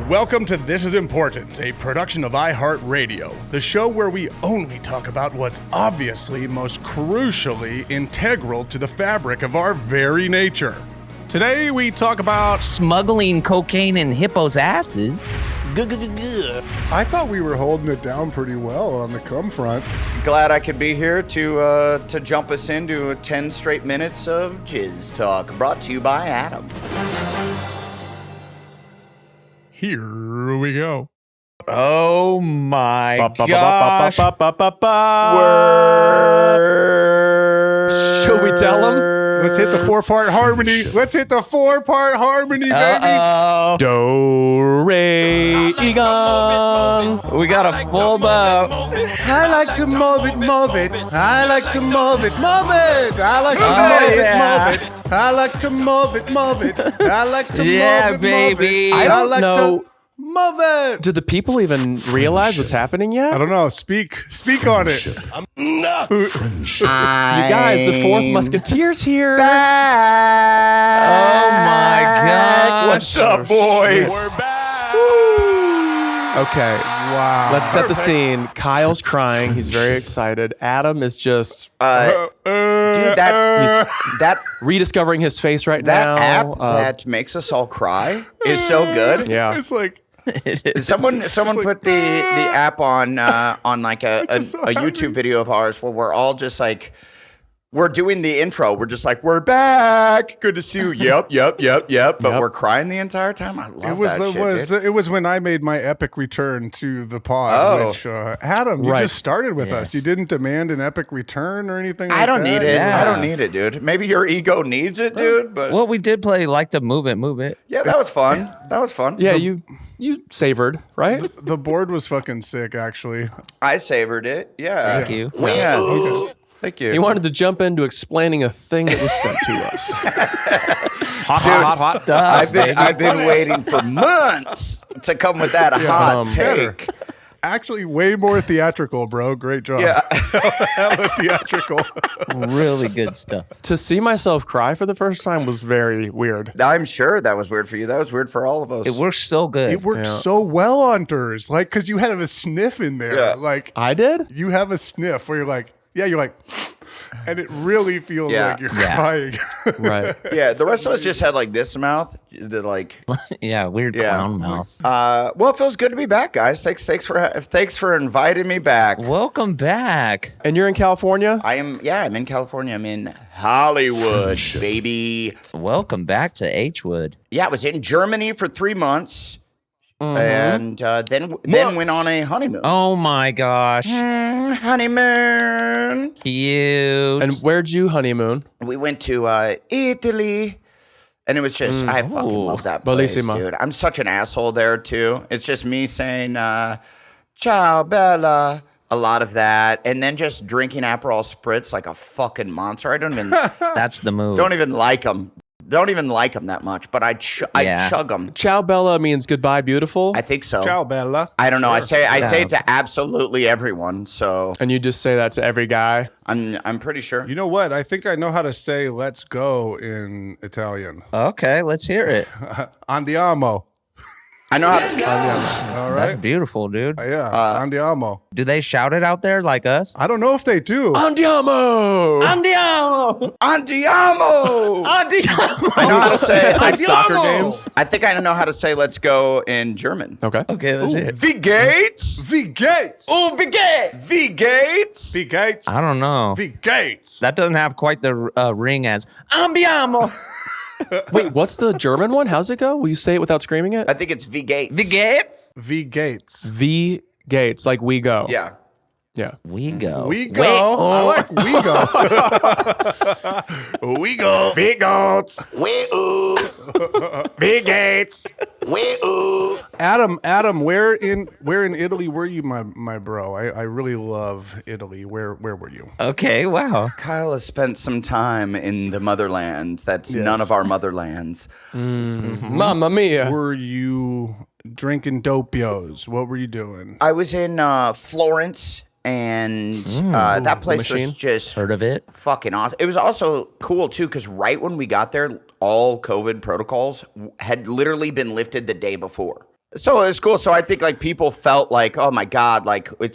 Welcome to This Is Important, a production of iHeartRadio, the show where we only talk about what's obviously most crucially integral to the fabric of our very nature. Today we talk about smuggling cocaine in hippos' asses. I thought we were holding it down pretty well on the cum front. Glad I could be here to jump us into 10 straight minutes of jizz talk, brought to you by Adam. Here we go. Oh my gosh. Should we tell him? Let's hit the 4-part harmony. Let's hit the 4-part harmony, baby. Do, re, egon. We got a full bow. I like to move it, move it. I like to move it, move it. I like to move it, move it. I like to move it, move it. I like to move it, baby. move it. I don't know. Move it. Do the people even realize what's happening yet? I don't know. Speak on it. You guys, the fourth musketeer's here. Oh my god. What's up, boys? We're back. Okay. Wow. Let's set the scene. Kyle's crying. He's very excited. Adam is just Dude, that rediscovering his face right now. app that makes us all cry is so good. Yeah. It's like Someone put the app on like a YouTube video of ours where we're all just like, we're doing the intro. We're just like, we're back. Good to see you. Yep. But we're crying the entire time. I love that shit, dude. It was when I made my epic return to the pod, which, Adam, you just started with us. You didn't demand an epic return or anything like that? I don't need it. Yeah. I don't need it, dude. Maybe your ego needs it, dude. But Well, we did play Like to Move It. yeah, that was fun. Yeah, you savored, right? The board was fucking sick, actually. I savored it. Yeah. Thank you. Yeah. Thank you. He wanted to jump into explaining a thing that was sent to us. Hot stuff. I've been waiting for months to come with that hot take. Actually, way more theatrical, bro. Great job. Yeah. Hella theatrical. Really good stuff. To see myself cry for the first time was very weird. I'm sure that was weird for you. That was weird for all of us. It works so good. It worked so well on Durs. Like, because you had a sniff in there. Yeah. Like, I did? you have a sniff where you're like, and it really feels like you're crying. Right. Yeah, the rest of us just had like this mouth. Weird clown mouth. Well, it feels good to be back, guys. Thanks for inviting me back. Welcome back. And you're in California? I'm in California. I'm in Hollywood, baby. Welcome back to H-Wood. Yeah, I was in Germany for 3 months. And then went on a honeymoon. Oh my gosh. Honeymoon. Cute. And where'd you honeymoon? We went to Italy. And it was just, I fucking love that place, Bellissimo. dude. I'm such an asshole there, too. It's just me saying, ciao, Bella. A lot of that. And then just drinking Aperol Spritz like a fucking monster. I don't even... That's the move. Don't even like them. Don't even like them that much, but I chug them. Ciao Bella means goodbye, beautiful. I think so. Ciao, Bella. I don't know. I say it to absolutely everyone. So And you just say that to every guy. I'm pretty sure. You know what? I think I know how to say "let's go" in Italian. Okay, let's hear it. Andiamo. I know how to. All right. That's beautiful, dude. Yeah. Andiamo. Do they shout it out there like us? I don't know if they do. Andiamo! Andiamo! Andiamo. Andiamo! I know how to say it. Like soccer games. I think I know how to say "let's go" in German. Okay. Okay, let's hear it. Wie geht's? Wie geht's? Oh, big gay! Wie geht's? Wie geht's? I don't know. Wie geht's? That doesn't have quite the ring as Andiamo! Wait, what's the German one? How's it go? Will you say it without screaming it? I think it's Wie geht's. Wie geht's? Wie geht's? V Gates, like we go. Yeah. Yeah. We go. We go. Wait, I like we go. We go. Big goats. We ooh. Big gates. We ooh. Adam, where in Italy were you, my bro? I really love Italy. Where were you? Okay, wow. Kyle has spent some time in the motherland. That's none of our motherlands. Mamma mia. Were you drinking dopios? What were you doing? I was in Florence, and that place was just Heard of it? fucking awesome. It was also cool, too, because right when we got there, all COVID protocols had literally been lifted the day before. So it's cool. So I think like people felt like, oh my God, like we're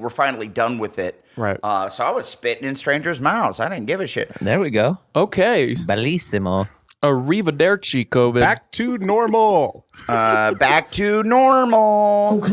finally done with it. Right. So I was spitting in strangers' mouths. I didn't give a shit. There we go. Okay. Bellissimo. Arrivederci, COVID. Back to normal. Back to normal.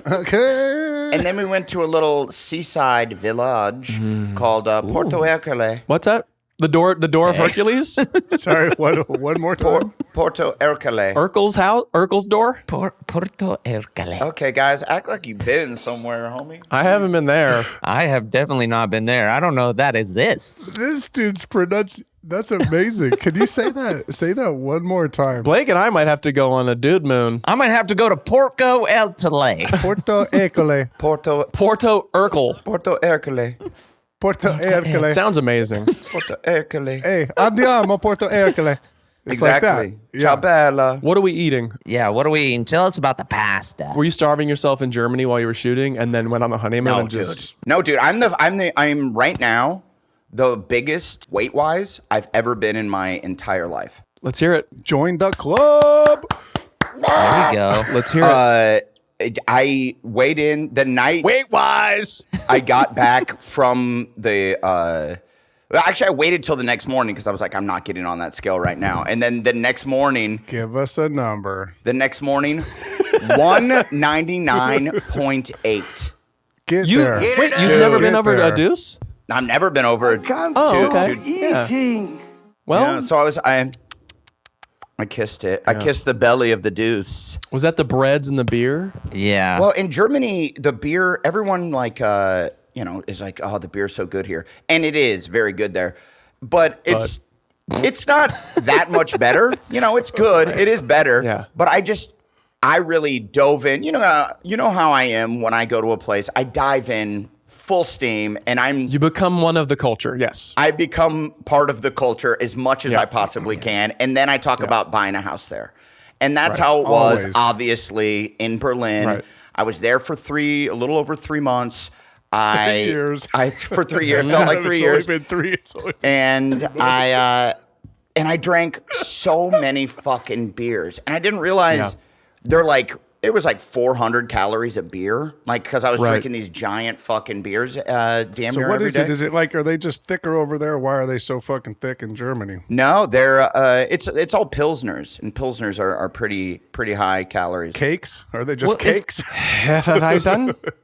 Okay. And then we went to a little seaside village called Porto Ercole. What's that? The door of Hercules? Sorry, one more time. Porto Ercole. Urkel's house? Urkel's door? Porto Ercole. Okay, guys, act like you've been somewhere, homie. I haven't been there. I have definitely not been there. I don't know if that exists. This dude's pronunciation. That's amazing. Can you say that? Say that one more time. Blake and I might have to go on a dude moon. I might have to go to Porco Ercole. Porto Ercole. Porto Urkel. Ercole. Porto Ercole. Sounds amazing. Porto Ercole. Hey, andiamo Porto Ercole. It's Exactly. like that. Ciao, bella. What are we eating? Yeah, what are we eating? Tell us about the pasta. Were you starving yourself in Germany while you were shooting and then went on the honeymoon No, and just dude. No, dude. I'm right now the biggest weight-wise I've ever been in my entire life. Let's hear it. Join the club. There we go. Let's hear it. I weighed in the night Weight wise. I got back from the. Actually, I waited till the next morning because I was like, I'm not getting on that scale right now. And then the next morning, Give us a number. 199.8. Get You there. wait, you've Dude, never been get over there. a deuce? I've never been over. Oh, okay. Yeah. Well, Yeah, so I kissed it. I kissed the belly of the deuce. was that the breads and the beer? Yeah. Well, in Germany, the beer, everyone is like, oh, the beer's so good here. And it is very good there. But it's not that much better. It's good. It is better. Yeah. But I really dove in. You know how I am when I go to a place. I dive in full steam and You become one of the culture, yes. I become part of the culture as much as Yeah. I possibly can. And then I talk about buying a house there. And that's how it was, Always. obviously, in Berlin. Right. I was there for a little over 3 months. 3 years. For 3 years. It felt like 3 years. It's only been 3. It's only been And I drank so many fucking beers. And I didn't realize it was like 400 calories a beer. Like, because I was Right. drinking these giant fucking beers damn So near what every is day. it? Is it like, are they just thicker over there? Why are they so fucking thick in Germany? No, they're it's all pilsners, and pilsners are pretty high calories. Cakes? Are they just Well, is- cakes?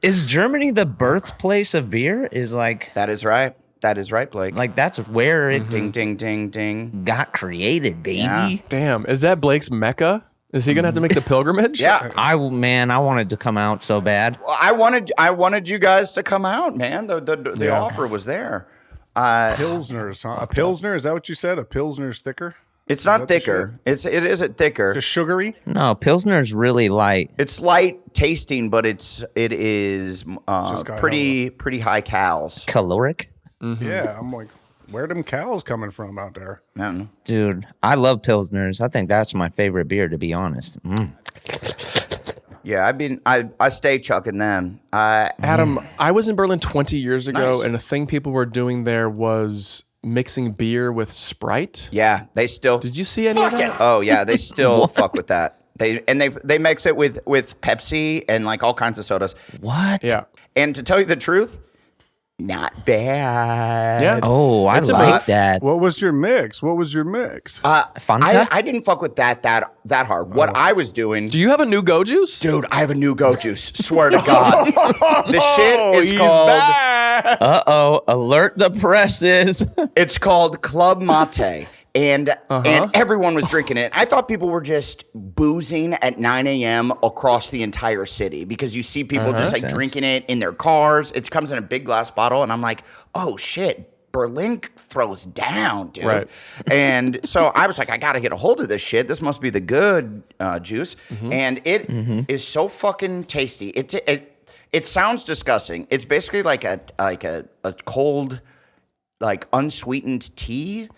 Is Germany the birthplace of beer? Is like That is right. That is right, Blake. that's where it ding ding ding ding. got created, baby. Yeah. Damn, is that Blake's Mecca? Is he gonna have to make the pilgrimage? Yeah. I wanted to come out so bad. Well, I wanted you guys to come out, man. The Yeah. offer was there. Pilsners, huh? A Pilsner? Is that what you said? A Pilsner's thicker? It's that not the thicker. It isn't thicker. Just sugary? No, Pilsner's really light. It's light tasting, but it is got pretty high calories. Caloric. Yeah. I'm like, where them cows coming from out there? I don't know. Dude, I love Pilsners. I think that's my favorite beer, to be honest. Yeah, I stay chucking them. Adam, I was in Berlin 20 years ago, Nice. and a thing people were doing there was mixing beer with Sprite. Yeah, they still. Did you see any of that? Oh yeah, they still fuck with that. They mix it with Pepsi and like all kinds of sodas. What? Yeah. And to tell you the truth, not bad. Yeah. Oh, I It's a like big- that. What was your mix? Fanta? I didn't fuck with that hard. What I was doing, Do you have a new Go Juice? dude, I have a new Go Juice. Swear to God, the shit is He's called. back. Uh-oh, alert the presses. It's called Club Mate. And everyone was drinking it. I thought people were just boozing at 9 a.m. across the entire city because you see people just like Sense. drinking it in their cars. It comes in a big glass bottle, and I'm like, oh shit, Berlin throws down, dude. Right. And so I was like, I gotta get a hold of this shit. This must be the good juice, and it is so fucking tasty. It sounds disgusting. It's basically like a cold, like unsweetened tea.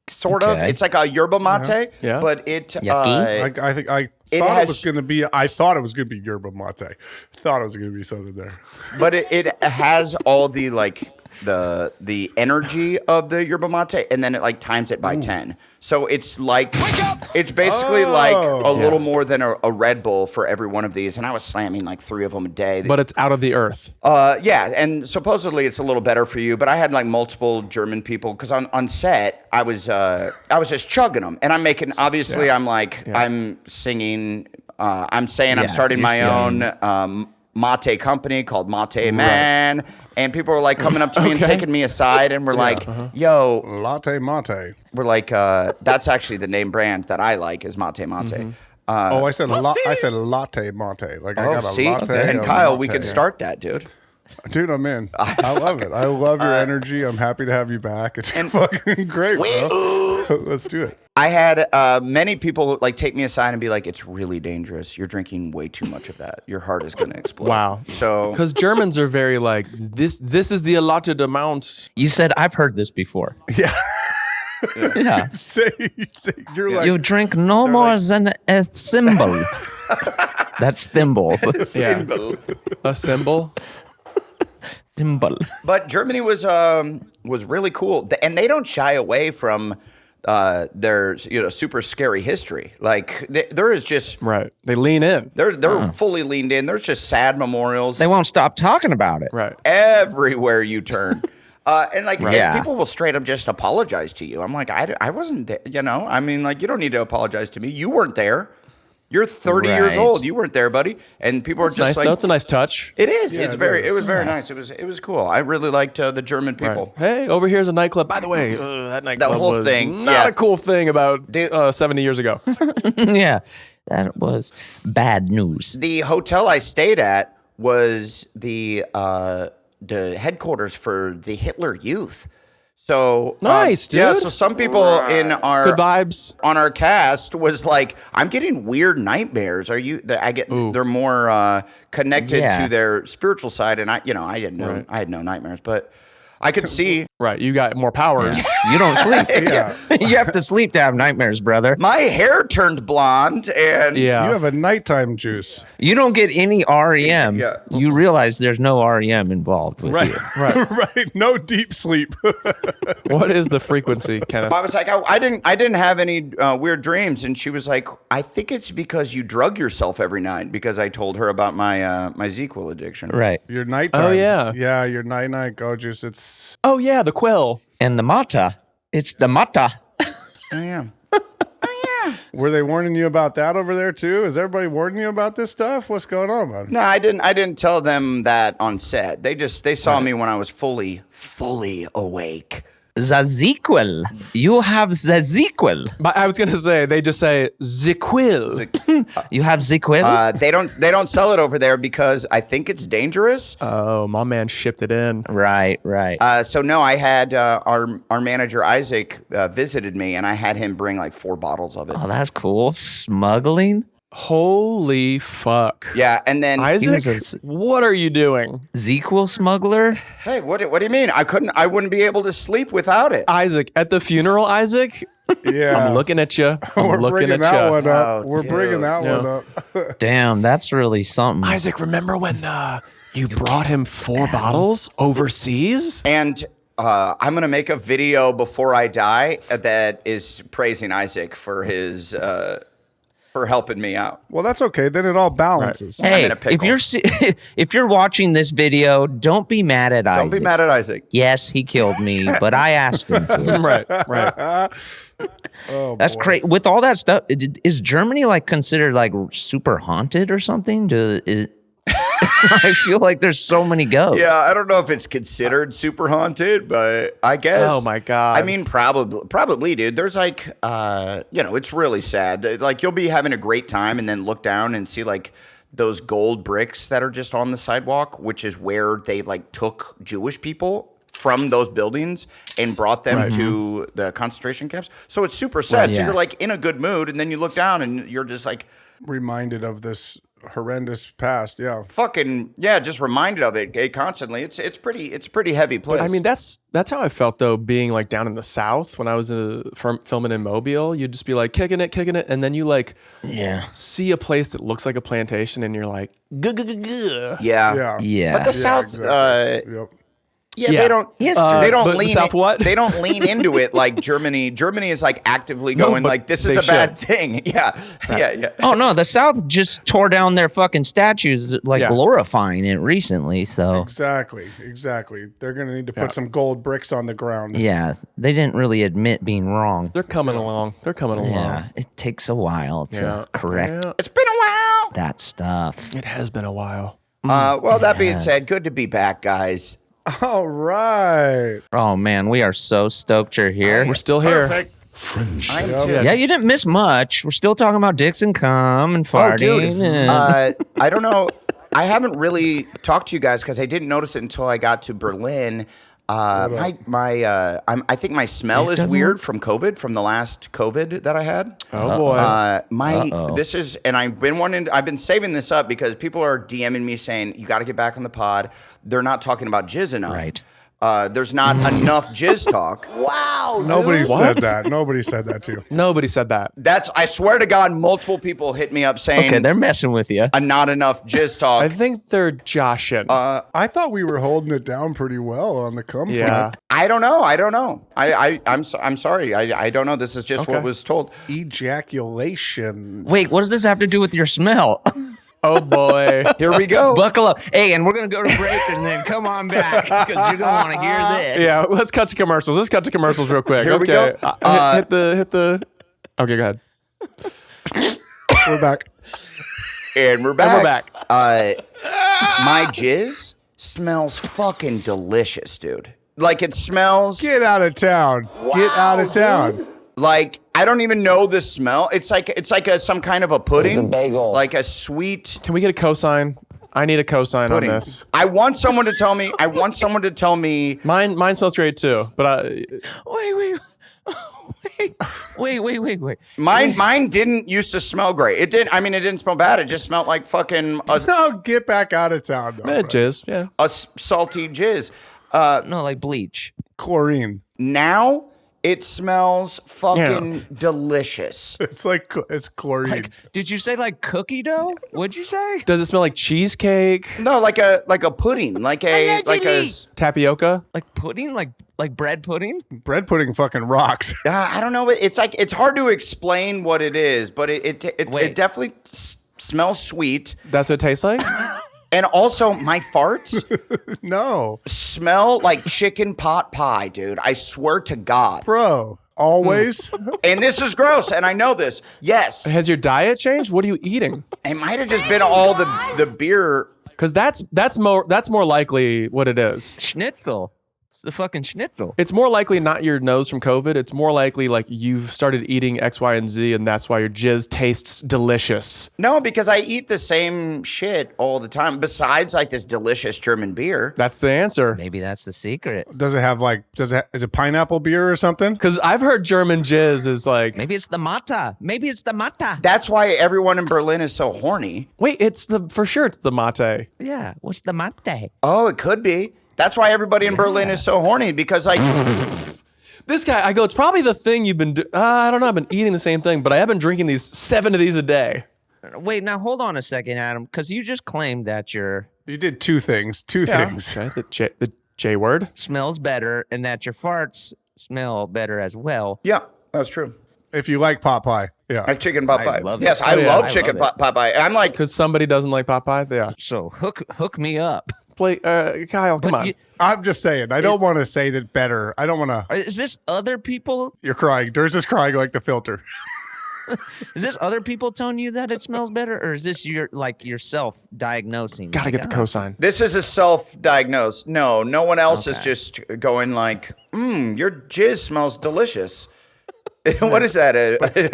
Sort of. Okay. It's like a yerba mate, Yeah. but it. Yucky? I think I It thought it has- was going to be. I thought it was going to be yerba mate. Thought it was going to be something there. But it has all the like. the energy of the yerba mate, and then it like times it by 10. So it's like it's basically like a little more than a Red Bull for every one of these. And I was slamming like 3 of them a day. But it's out of the earth. Yeah, and supposedly it's a little better for you. But I had like multiple German people because on set I was just chugging them, and I'm making obviously I'm like I'm singing. I'm saying I'm starting my own mate company called Mate Man, and people were like coming up to me and taking me aside, and we're like, "Yo, latte mate." We're like, that's actually the name brand that I like is Mate Mate. I said latte mate. Like I got a latte. And Kyle, we could start that, dude. Dude, I'm in. I love it. I love your energy. I'm happy to have you back. It's fucking great, bro. Let's do it. I had many people like take me aside and be like, "It's really dangerous. You're drinking way too much of that. Your heart is going to explode." Wow. So because Germans are very like this is the allotted amount. You said I've heard this before. Yeah. Yeah. say you're like You drink no more than a thimble. That's thimble. A symbol. Thimble. But Germany was really cool, and they don't shy away from their super scary history. Like there is just right. They lean in. They're fully leaned in. There's just sad memorials. They won't stop talking about it. Right. Everywhere you turn. And like people will straight up just apologize to you. I'm like, I wasn't there, I mean, like, you don't need to apologize to me. You weren't there. You're 30 years old. You weren't there, buddy. And people are just nice. like, That's a nice touch. it is. Yeah, it was very nice. It was cool. I really liked the German people. Right. Hey, over here's a nightclub. By the way, that nightclub whole was thing, not a cool thing about 70 years ago. Yeah, that was bad news. The hotel I stayed at was the headquarters for the Hitler Youth. So nice, dude. Yeah, so some people in our good vibes on our cast was like, I'm getting weird nightmares. They're more connected to their spiritual side, and I didn't know I had no nightmares, but I could see. Right, you got more powers. Yeah. You don't sleep. You have to sleep to have nightmares, brother. My hair turned blonde, and you have a nighttime juice. You don't get any REM. Yeah. You realize there's no REM involved with you. Right. No deep sleep. What is the frequency, Kenneth? I was like, I didn't have any weird dreams, and she was like, I think it's because you drug yourself every night, because I told her about my my ZQL addiction. Right. Your nighttime. Oh yeah. Yeah, your night go juice. Oh yeah, the quill. And the mata. It's the mata. Oh yeah. Were they warning you about that over there too? Is everybody warning you about this stuff? What's going on, man? No, I didn't tell them that on set. They saw me when I was fully awake. The sequel. You have the sequel. But I was gonna say they just say ZQL. You have sequel. They don't sell it over there because I think it's dangerous. Oh, my man shipped it in. Right. So no, I had our manager Isaac visited me, and I had him bring like 4 bottles of it. Oh, that's cool. Smuggling. Holy fuck. Yeah, and then Isaac, what are you doing? ZQL smuggler? Hey, what do you mean? I wouldn't be able to sleep without it. Isaac, at the funeral, Isaac? Yeah. I'm looking at you. We're bringing that one up. Oh, We're bringing that one up. Damn, that's really something. Isaac, remember when you brought him 4 bottles overseas? And I'm going to make a video before I die that is praising Isaac for his for helping me out. Well, that's okay. Then it all balances. Hey, if you're watching this video, don't be mad at Isaac. Don't be mad at Isaac. Yes, he killed me, but I asked him to. Right. Oh, That's crazy. With all that stuff, is Germany like considered like super haunted or something? I feel like there's so many ghosts. Yeah, I don't know if it's considered super haunted, but I guess. Oh my God. I mean, probably, dude. There's like, it's really sad. Like you'll be having a great time and then look down and see like those gold bricks that are just on the sidewalk, which is where they like took Jewish people from those buildings and brought them to the concentration camps. So it's super sad. So you're like in a good mood, and then you look down and you're just like reminded of this horrendous past. Yeah. Just reminded of it constantly. It's a pretty heavy place. But, I mean, that's how I felt though, being like down in the South when I was filming in Mobile. You'd just be like kicking it, and then you like see a place that looks like a plantation, and you're like, yeah. Yeah. But the South, exactly. Yep. Yeah, they don't. They don't but lean. South what? They don't lean into it like Germany. Germany is like actively going like this is a bad thing. Yeah, yeah. Oh no, the South just tore down their fucking statues, like glorifying it recently. So exactly. They're gonna need to put some gold bricks on the ground. Yeah, they didn't really admit being wrong. They're coming along. Yeah, it takes a while to correct. Yeah. It's been a while. That stuff. It has been a while. Well, that being said, good to be back, guys. All right. Oh man, we are so stoked you're here. We're still here. Perfect. I'm too. Yeah, you didn't miss much. We're still talking about dicks and cum and farting. I don't know. I haven't really talked to you guys because I didn't notice it until I got to Berlin. I think my smell is weird from COVID, from the last COVID that I had. Oh boy. This is, and I've been saving this up because people are DMing me saying, you got to get back on the pod. They're not talking about jizz enough. Right. There's not enough jizz talk. Wow. Nobody said that. Nobody said that to you. Nobody said that. I swear to God, multiple people hit me up saying, Okay, they're messing with you. not enough jizz talk. I think they're joshing. I thought we were holding it down pretty well on the cum front. I don't know. I'm sorry. I don't know. This is just what was told. Ejaculation. Wait, what does this have to do with your smell? Oh boy. Here we go. Buckle up. Hey, and we're going to go to break and then come on back because you're going to want to hear this. Yeah, let's cut to commercials. Real quick. Here we go. Hit the. Okay, go ahead. We're back. And we're back. My jizz smells fucking delicious, dude. Like it smells Get out of town. Get out of town. like I don't even know the smell. It's like some kind of a pudding. It's a bagel. Like a sweet Can we get a cosign? I need a cosign on pudding. this. I want someone to tell me. Mine smells great too, but Wait. Mine didn't used to smell great. It didn't smell bad. It just smelled like fucking No, get back out of town. Though, jizz, yeah. salty jizz. No, like bleach. Chlorine. Now it smells fucking delicious. It's chlorine. Did you say like cookie dough? What'd you say? Does it smell like cheesecake? No, like a pudding, like a Tapioca? Like pudding? Like bread pudding? Bread pudding fucking rocks. I don't know. It's hard to explain what it is, but it definitely smells sweet. That's what it tastes like? And also, my farts No. smell like chicken pot pie, dude. I swear to God. Bro, always? And this is gross, and I know this. Yes. Has your diet changed? What are you eating? It might have just been all the beer. Because that's more likely what it is. Schnitzel. It's the fucking schnitzel. It's more likely not your nose from COVID. It's more likely like you've started eating X, Y, and Z, and that's why your jizz tastes delicious. No, because I eat the same shit all the time, besides like this delicious German beer. That's the answer. Maybe that's the secret. Is it pineapple beer or something? Because I've heard German jizz is like, Maybe it's the mata. That's why everyone in Berlin is so horny. wait, for sure it's the mate. Yeah. What's the mate? Oh, it could be. That's why everybody in Berlin is so horny, because like This guy, it's probably the thing you've been doing. I don't know, I've been eating the same thing, but I have been drinking 7 of these a day. Wait, now hold on a second, Adam, because you just claimed that your You did two things. Okay, the J word. smells better and that your farts smell better as well. yeah, that's true. If you like pot pie. Yeah. Like chicken pot pie. love it. Yes, I Oh, yeah, love I chicken love pot pie. I'm like, Because somebody doesn't like Popeye? Yeah. So hook me up. Play, Kyle, come on. I'm just saying. I don't want to say that better. I don't want to. Is this other people? You're crying. There's this crying like the filter. Is this other people telling you that it smells better, or is this yourself diagnosing? Gotta get the cosign. this is a self-diagnosed. No one else is just going like, your jizz smells delicious. What is that?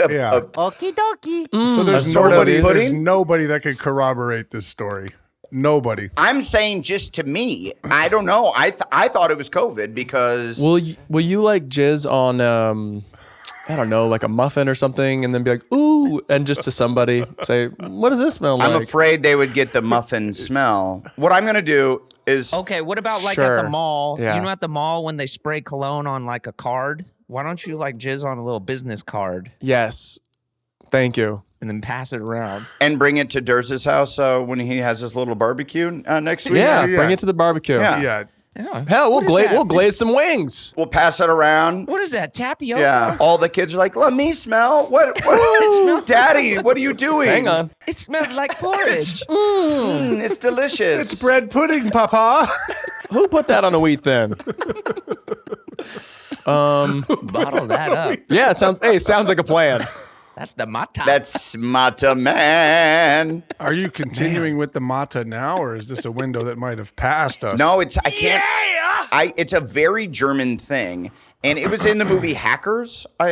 Yeah. Okie dokie. So there's sort of there's pudding? nobody that can corroborate this story. Nobody. I'm saying just to me. I don't know. I thought it was COVID because Will you like jizz on I don't know, like a muffin or something, and then be like, ooh, and just to somebody say, what does this smell like? I'm afraid they would get the muffin smell. What I'm gonna do is Okay, what about like Sure. at the mall? Yeah. You know, at the mall when they spray cologne on like a card, why don't you like jizz on a little business card Yes. Thank you. and then pass it around? and bring it to Durz's house when he has his little barbecue next week. Yeah, Yeah. bring it to the barbecue. Yeah. Yeah. Yeah. Hell, we'll What is that? glaze some wings. We'll pass it around. What is that? Tapioca? Yeah, all the kids are like, "Let me smell." What? Daddy, what are you doing? Hang on. It smells like porridge. It's delicious. It's bread pudding, Papa. Who put that on a wheat thin? Bottle that up. Yeah, it sounds like a plan. That's the mata. That's Mata Man. Are you continuing with the mata now, or is this a window that might have passed us? No, I can't. It's a very German thing, and it was in the movie Hackers. I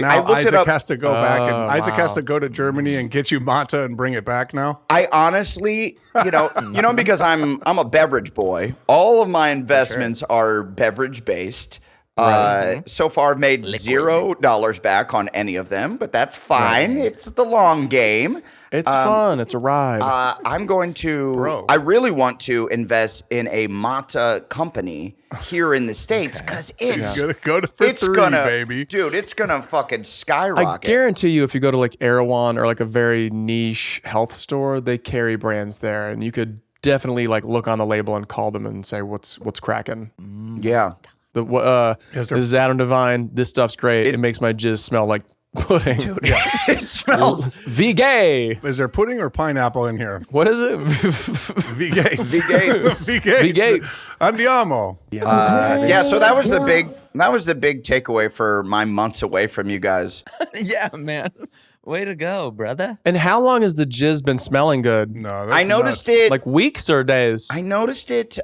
Now looked it up. Isaac has to go back, and Isaac has to go to Germany and get you mata and bring it back now. I honestly, because I'm a beverage boy. All of my investments are beverage based. So far, I've made $0 back on any of them, but that's fine. Right. It's the long game. It's fun. It's a ride. I'm going to. I really want to invest in a mata company here in the States because it's gonna go for three, baby. Dude, it's gonna fucking skyrocket. I guarantee you, if you go to like Erewhon or like a very niche health store, they carry brands there, and you could definitely like look on the label and call them and say what's cracking. Yeah. This is Adam Devine. This stuff's great. It makes my jizz smell like pudding. Dude, it smells V-gay. Is there pudding or pineapple in here? What is it? V-gates. V-gates. V-gates. Andiamo. So that was the big takeaway for my months away from you guys. Yeah, man. Way to go, brother. And how long has the jizz been smelling good? No, I noticed it like weeks or days. I noticed it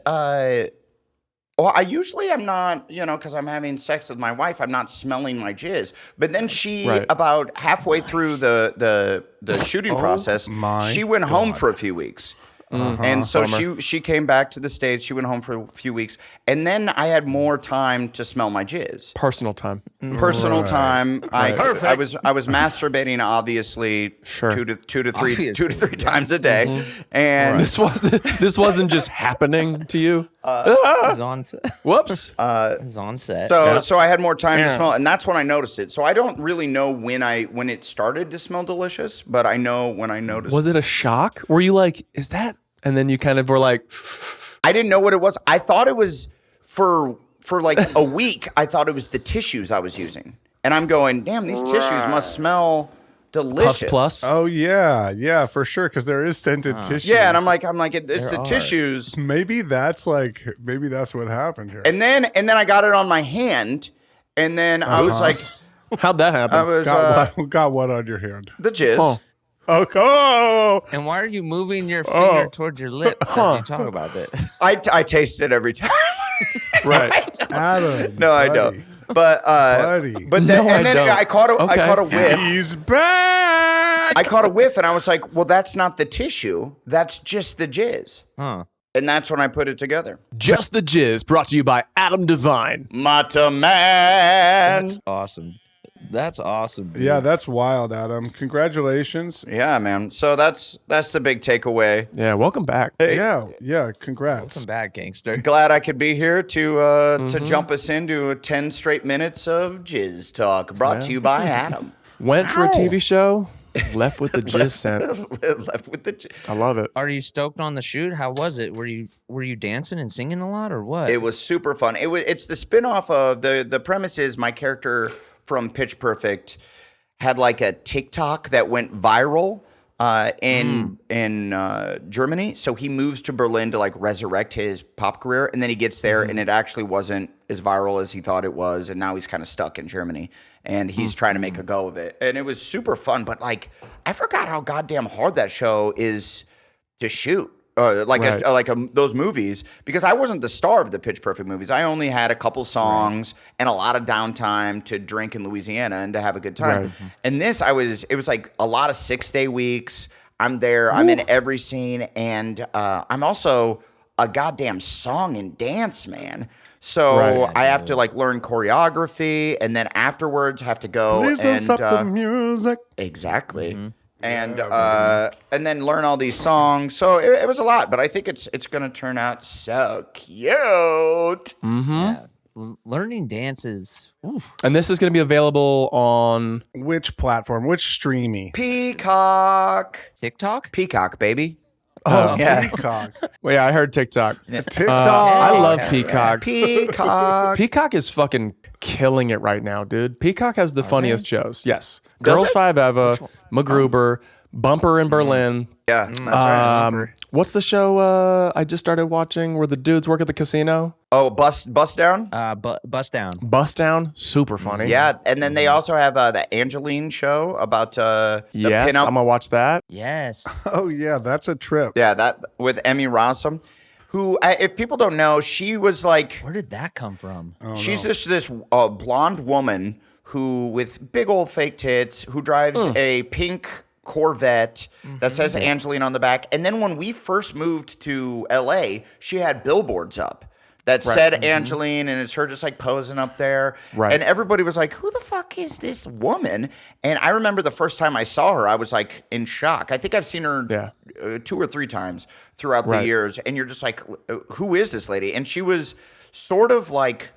well, I'm not, because I'm having sex with my wife, I'm not smelling my jizz. But then she, about halfway through the shooting process, she went home for a few weeks. And so she came back to the States. She went home for a few weeks. And then I had more time to smell my jizz. Personal time. Personal time. I was masturbating obviously two to three times a day. And this wasn't just happening to you. It's on set. Whoops. It's on set. So I had more time to smell, and that's when I noticed it. So I don't really know when it started to smell delicious, but I know when I noticed. Was it a shock? Were you like, is that? And then you kind of were like, I didn't know what it was. I thought it was for like a week. I thought it was the tissues I was using, and I'm going, damn, these tissues must smell delicious. Plus. Oh yeah, for sure, because there is scented tissue. Yeah, and I'm like, it's the tissues. Maybe that's what happened here. And then I got it on my hand, and then I was like, how'd that happen? I was got what on your hand? The jizz. Oh. Oh. And why are you moving your finger towards your lips as you talk about this? I taste it every time. Right. Adam. No, I don't. But buddy. But then, No, and then don't. I caught a whiff. He's back. I caught a whiff, and I was like, well, that's not the tissue. That's just the jizz. Huh. And that's when I put it together. Just the Jizz, brought to you by Adam Devine. Mata Man. That's awesome. That's awesome. Dude. Yeah, that's wild, Adam. Congratulations. Yeah, man. So that's the big takeaway. Yeah, welcome back. Yeah, congrats. Welcome back, gangster. Glad I could be here to jump us into 10 straight minutes of jizz talk, brought to you by Adam. Went for a TV show, left with the jizz scent. Left with the jizz. I love it. Are you stoked on the shoot? How was it? Were you dancing and singing a lot, or what? It was super fun. It's the spinoff of the premise is my character from Pitch Perfect had like a TikTok that went viral in Germany. So he moves to Berlin to like resurrect his pop career, and then he gets there, and it actually wasn't as viral as he thought it was, and now he's kind of stuck in Germany, and he's trying to make a go of it, and it was super fun. But like, I forgot how goddamn hard that show is to shoot. Those movies, because I wasn't the star of the Pitch Perfect movies. I only had a couple songs and a lot of downtime to drink in Louisiana and to have a good time. Right. And this, it was like a lot of 6-day weeks. I'm there. I'm in every scene. And I'm also a goddamn song and dance man. So I have to like learn choreography, and then afterwards have to go Please don't stop the music. Exactly. Mm-hmm. And then learn all these songs. So it was a lot, but I think it's going to turn out so cute. Mm-hmm. Yeah. Learning dances. Oof. And this is going to be available on which platform? Which streamy? Peacock. TikTok? Peacock, baby. Oh, yeah. Peacock. Well, yeah, I heard TikTok. TikTok. I love Peacock. Peacock. Peacock is fucking killing it right now, dude. Peacock has the funniest shows. Yes. Girls it? Five Eva, MacGruber, Bumper in Berlin. Yeah, that's right. What's the show I just started watching where the dudes work at the casino? Oh, Bust Down? Bust Down. Bust Down, super funny. Yeah, and then they also have the Angeline show about the yes, pinup. I'm gonna watch that. Yes. Oh, yeah, that's a trip. Yeah, that with Emmy Rossum, who, if people don't know, she was like, Where did that come from? she's this blonde woman who, with big old fake tits, who drives a pink Corvette that says Angeline on the back. And then when we first moved to LA, she had billboards up that said Angeline, and it's her just like posing up there. Right. And everybody was like, who the fuck is this woman? And I remember the first time I saw her, I was like in shock. I think I've seen her 2 or 3 times throughout the years. And you're just like, who is this lady? And she was sort of like,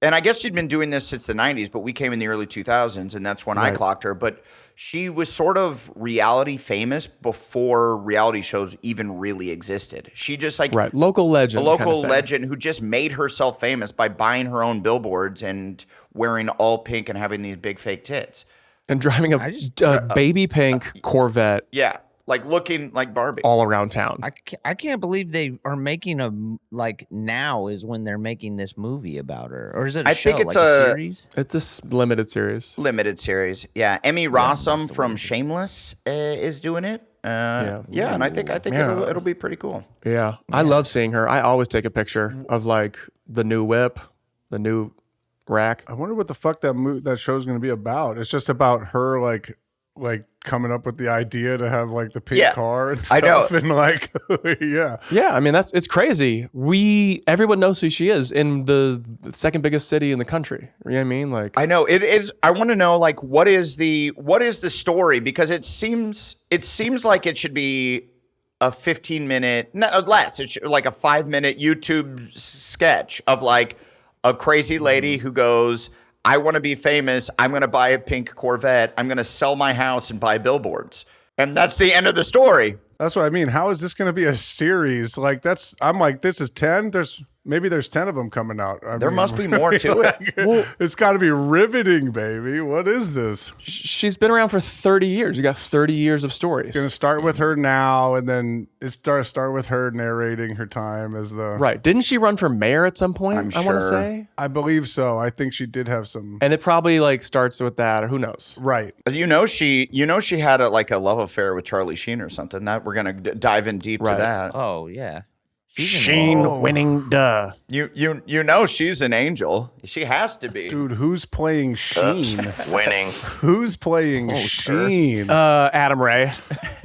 and I guess she'd been doing this since the 90s, but we came in the early 2000s, and that's when I clocked her. But she was sort of reality famous before reality shows even really existed. She just like local legend, a local legend who just made herself famous by buying her own billboards and wearing all pink and having these big fake tits. And driving a baby pink Corvette. Yeah. Like looking like Barbie. All around town. I can't believe they are making now is when they're making this movie about her. Or is it a show, think it's like a series? It's a limited series. Limited series. Yeah. Emmy Rossum from Shameless is doing it. And I think it'll be pretty cool. Yeah. I love seeing her. I always take a picture of like the new whip, the new rack. I wonder what the fuck that show's going to be about. It's just about her like coming up with the idea to have like the pink car and stuff. I know. And like, Yeah, I mean, it's crazy. Everyone knows who she is in the second biggest city in the country. You know what I mean? Like, I know it is. I want to know like what is the story, because it seems like it should be a 15-minute, no, less. It should, like a 5-minute YouTube sketch of like a crazy lady who goes, I want to be famous. I'm going to buy a pink Corvette. I'm going to sell my house and buy billboards. And that's the end of the story. that's what I mean. How is this going to be a series? Like I'm like, this is 10. Maybe there's 10 of them coming out. There must be more to it. Well, it's got to be riveting, baby. What is this? she's been around for 30 years. You got 30 years of stories. It's going to start with her now, and then it start with her narrating her time as the... Right. Didn't she run for mayor at some point? I'm I want to sure. say. I believe so. I think she did have some... And it probably like starts with that, or who knows? Right. She had a love affair with Charlie Sheen or something. That we're going to dive in deep to that. Oh, yeah. Sheen winning, duh. You know she's an angel. She has to be. Dude, who's playing Sheen? Winning. Who's playing Sheen? Adam Ray.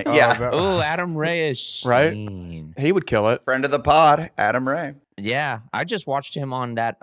Yeah. Oh, Adam Ray is Sheen. Right? He would kill it. Friend of the pod, Adam Ray. Yeah, I just watched him on that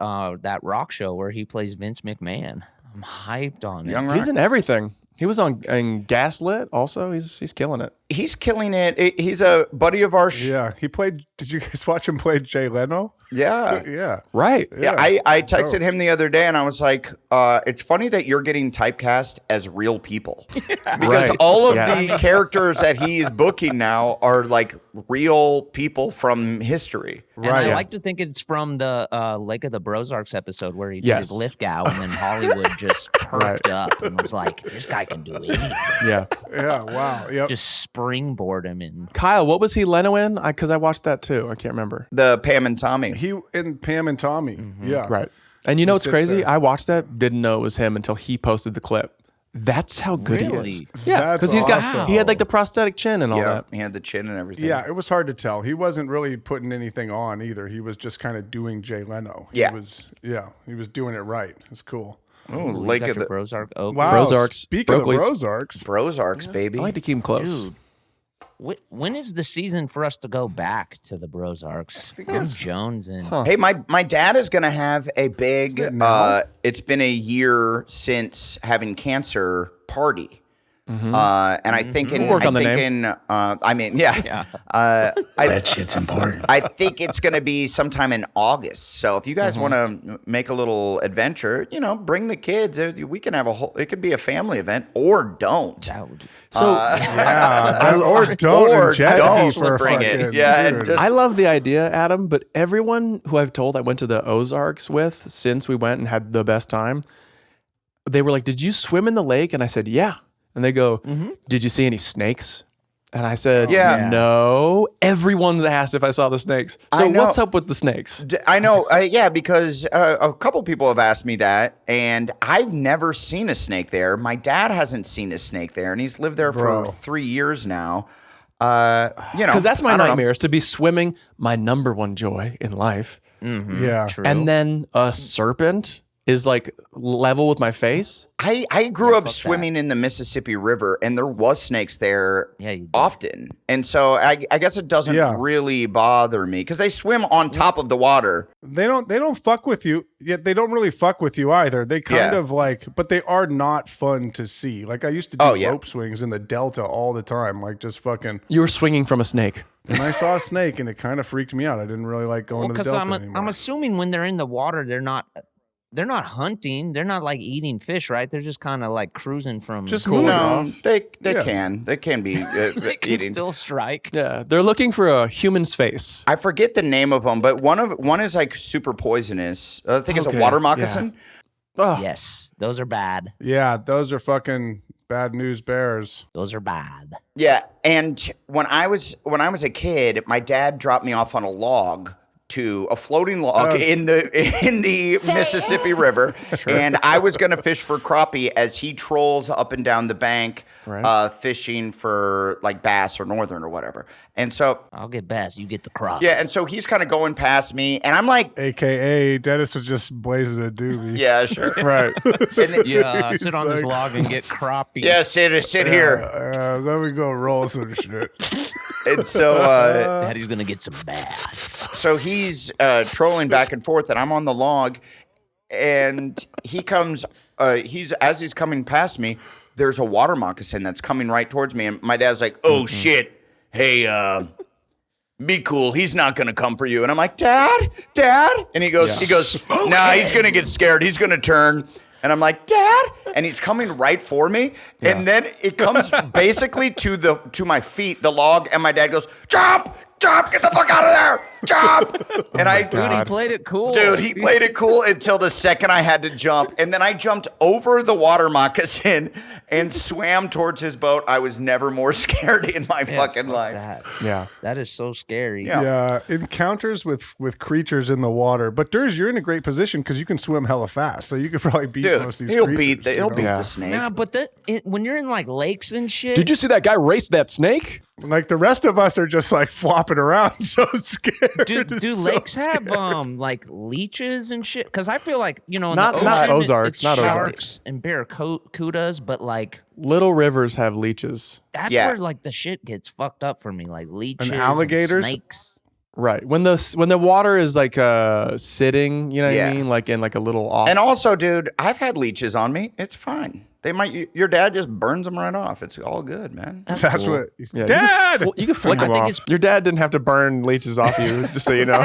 rock show where he plays Vince McMahon. I'm hyped on it. Young Rock. He's in everything. He was in Gaslit also. He's killing it. He's killing it. He's a buddy of ours. Yeah. He played... Did you guys watch him play Jay Leno? Yeah. Yeah. Right. Yeah, I texted him the other day and I was like, it's funny that you're getting typecast as real people. Because all of the characters that he's booking now are like real people from history. And I like to think it's from the Lake of the Brozarks episode where he did his Lithgow, and then Hollywood just perked up and was like, this guy can do anything. Yeah. Yeah. Wow. Yep. Just springboard him in. Kyle, what was he Leno in? Because I watched that too. I can't remember. The Pam and Tommy. He in Pam and Tommy. Yeah. Right. And you know what's sits crazy? there. I watched that, didn't know it was him until he posted the clip. That's how good he is. Really? Yeah, because That's he awesome. had like the prosthetic chin and all Yeah, that. he had the chin and everything. Yeah, it was hard to tell. He wasn't really putting anything on either. He was just kind of doing Jay Leno. He was doing it right. It's cool. Oh, Ooh, Lake you got of your the Brozark Oak. Wow. Brozarks. Speaking Broccoli's. of Brozarks. Brozarks, baby. I like to keep him close. Dude, when is the season for us to go back to the Brozarks? I'm Jones and Hey, my dad is going to have a big, it's been a year since having cancer party. And I think that shit's important. I think it's going to be sometime in August. So if you guys want to make a little adventure, bring the kids. We can have it could be a family event, or don't. Or don't bring it. Yeah, and I love the idea, Adam, but everyone who I've told I went to the Ozarks with since we went and had the best time, they were like, "Did you swim in the lake?" And I said, "Yeah." And they go, "Did you see any snakes?" And I said, "No." Everyone's asked if I saw the snakes. So what's up with the snakes? I know. Because a couple people have asked me that, and I've never seen a snake there. My dad hasn't seen a snake there, and he's lived there for 3 years now. Because that's my nightmare, is to be swimming, my number one joy in life. Yeah. True. And then a serpent is like level with my face. I grew up swimming in the Mississippi River, and there was snakes there often. And so I guess it doesn't really bother me because they swim on top of the water. They don't fuck with you, yet they don't really fuck with you either. They kind of but they are not fun to see. Like I used to do rope swings in the Delta all the time, like just fucking. You were swinging from a snake. And I saw a snake, and it kind of freaked me out. I didn't really like going to the Delta anymore. I'm assuming when they're in the water, they're not hunting. They're not like eating fish, right? They're just kind of like cruising from. Just moving off. They can be they can eating. still strike. Yeah, they're looking for a human's face. I forget the name of them, but one is like super poisonous. I think it's a water moccasin. Oh. Yes, those are bad. Yeah, those are fucking bad news bears. Those are bad. Yeah, and when I was a kid, my dad dropped me off on a log. To a floating log in the Mississippi River, and I was going to fish for crappie as he trolls up and down the bank, fishing for like bass or northern or whatever. And so I'll get bass, you get the crappie. Yeah, and so he's kind of going past me, and I'm like, AKA Dennis was just blazing a doobie. Yeah, sure, right. Sit on this log and get crappie. Yeah, sit here. Then we go roll some shit. And so Daddy's gonna get some bass. So he's trolling back and forth, and I'm on the log, and he comes. As he's coming past me, there's a water moccasin that's coming right towards me, and my dad's like, "Oh shit, hey, be cool. He's not gonna come for you." And I'm like, "Dad," and he goes, "Nah, he's gonna get scared. He's gonna turn." And I'm like, "Dad," and he's coming right for me, and then it comes basically to my feet, the log, and my dad goes, "Jump, get the fuck out of there, jump!" And dude, he played it cool. Dude, he played it cool until the second I had to jump, and then I jumped over the water moccasin and swam towards his boat. I was never more scared in my fucking life. That is so scary. Yeah, encounters with creatures in the water, but you're in a great position because you can swim hella fast, so you could probably beat most of these creatures. He'll beat the snake. Nah, but when you're in like lakes and shit. Did you see that guy race that snake? Like the rest of us are just like flopping around, so scared. Do lakes have like leeches and shit? Because I feel like in not the ocean, Ozarks, it's not sharks Ozarks and barracudas, but like little rivers have leeches. That's where like the shit gets fucked up for me, like leeches and alligators, and snakes. Right. When the water is like sitting, you know what I mean? Like in like a little off. And also, dude, I've had leeches on me. It's fine. Your dad just burns them right off. It's all good, man. That's cool. What Dad! You can flick them off. Your dad didn't have to burn leeches off you, just so you know.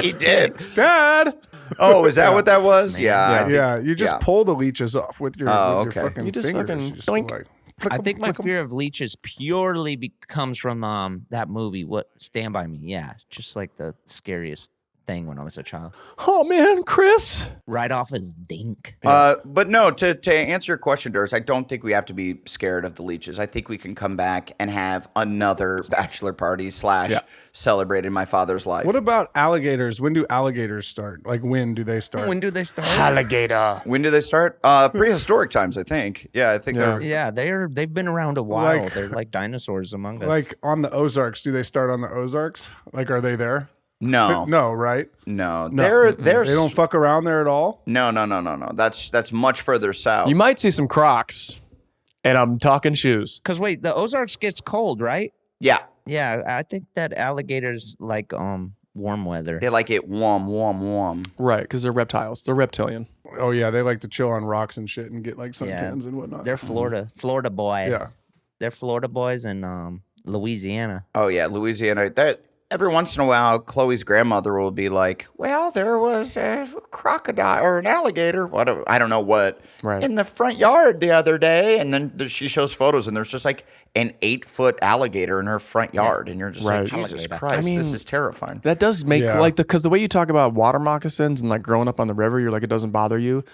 He did. Dad! Oh, is that what that was? Yeah. You just pull the leeches off with your fucking you just fingers. fucking You just doink. like, I think my fear of leeches purely comes from that movie, Stand By Me. Yeah, just like the scariest thing when I was a child. Oh man, Chris! Right off his dink. But no, to answer your question, Durs, I don't think we have to be scared of the leeches. I think we can come back and have another bachelor party / celebrate in my father's life. What about alligators? When do alligators start? Like when do they start? When do they start? Alligator. When do they start? Prehistoric times, I think. Yeah, I think they're. Yeah, they've been around a while. They're like dinosaurs among us. Like on the Ozarks, do they start on the Ozarks? Like are they there? No. No, right? No. They're they don't fuck around there at all? No. That's much further south. You might see some Crocs, and I'm talking shoes. Because wait, the Ozarks gets cold, right? Yeah. Yeah, I think that alligators like warm weather. They like it warm. Right, because they're reptiles. They're reptilian. Oh yeah, they like to chill on rocks and shit and get like suntans and whatnot. They're Florida boys. Yeah. They're Florida boys in Louisiana. Oh yeah, Louisiana. That every once in a while, Chloe's grandmother will be like, "Well, there was a crocodile or an alligator, whatever. I don't know what, in the front yard the other day." And then she shows photos, and there's just like an 8-foot alligator in her front yard, and you're just like, Jesus Christ, I mean, this is terrifying. That does make like because the way you talk about water moccasins and like growing up on the river, you're like it doesn't bother you.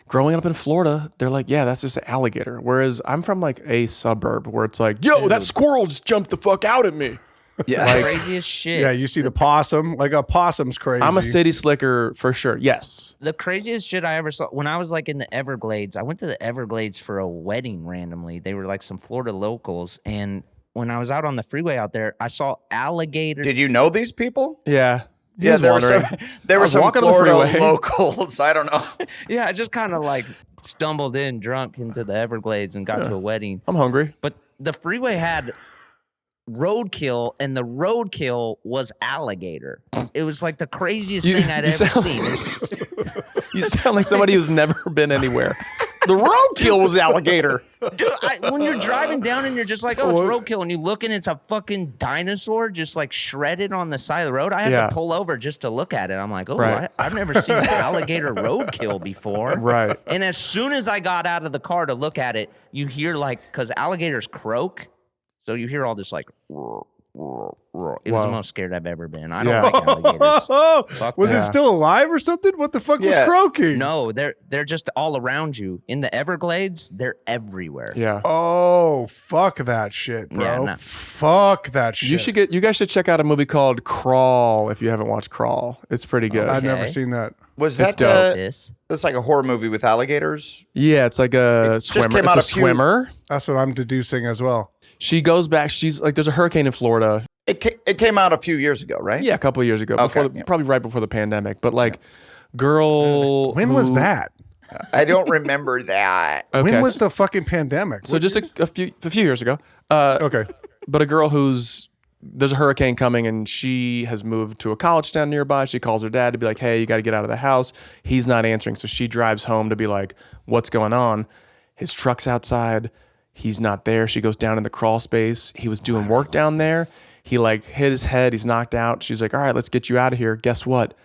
Growing up in Florida, they're like, yeah, that's just an alligator. Whereas I'm from like a suburb where it's like, yo, that squirrel just jumped the fuck out at me. Yeah, like, crazy as shit. Yeah, you see the possum. Like a possum's crazy. I'm a city slicker for sure. Yes. The craziest shit I ever saw when I was like in the Everglades. I went to the Everglades for a wedding randomly. They were like some Florida locals, and when I was out on the freeway out there, I saw alligators. Did you know these people? Yeah. Yeah, there were some Florida locals. I don't know. Yeah, I just kind of like stumbled in drunk into the Everglades and got to a wedding. I'm hungry. But the freeway had roadkill, and the roadkill was alligator. It was like the craziest thing I'd ever seen. You sound like somebody who's never been anywhere. The roadkill was alligator. Dude, when you're driving down and you're just like, oh, it's roadkill, and you look and it's a fucking dinosaur just like shredded on the side of the road. I had to pull over just to look at it. I'm like, oh, I've never seen an alligator roadkill before. Right. And as soon as I got out of the car to look at it, you hear like, because alligators croak, so you hear all this like, it was the most scared I've ever been. I don't like alligators. Was it still alive or something? What the fuck was croaking? No, they're just all around you. In the Everglades, they're everywhere. Yeah. Oh, fuck that shit, bro. Yeah, nah. Fuck that shit. You guys should check out a movie called Crawl if you haven't watched Crawl. It's pretty good. I've never seen that. Was that dope. It's like a horror movie with alligators? Yeah, it's like a swimmer. It's a swimmer. That's what I'm deducing as well. She goes back. She's like, there's a hurricane in Florida. It came out a few years ago, right? Yeah, a couple of years ago. Probably right before the pandemic. But like, girl. When was that? I don't remember that. Okay. When was the fucking pandemic? So just a few years ago. Okay. But a girl there's a hurricane coming and she has moved to a college town nearby. She calls her dad to be like, hey, you got to get out of the house. He's not answering. So she drives home to be like, what's going on? His truck's outside. He's not there. She goes down in the crawl space. He was doing work down there. He like hit his head. He's knocked out. She's like, all right, let's get you out of here. Guess what?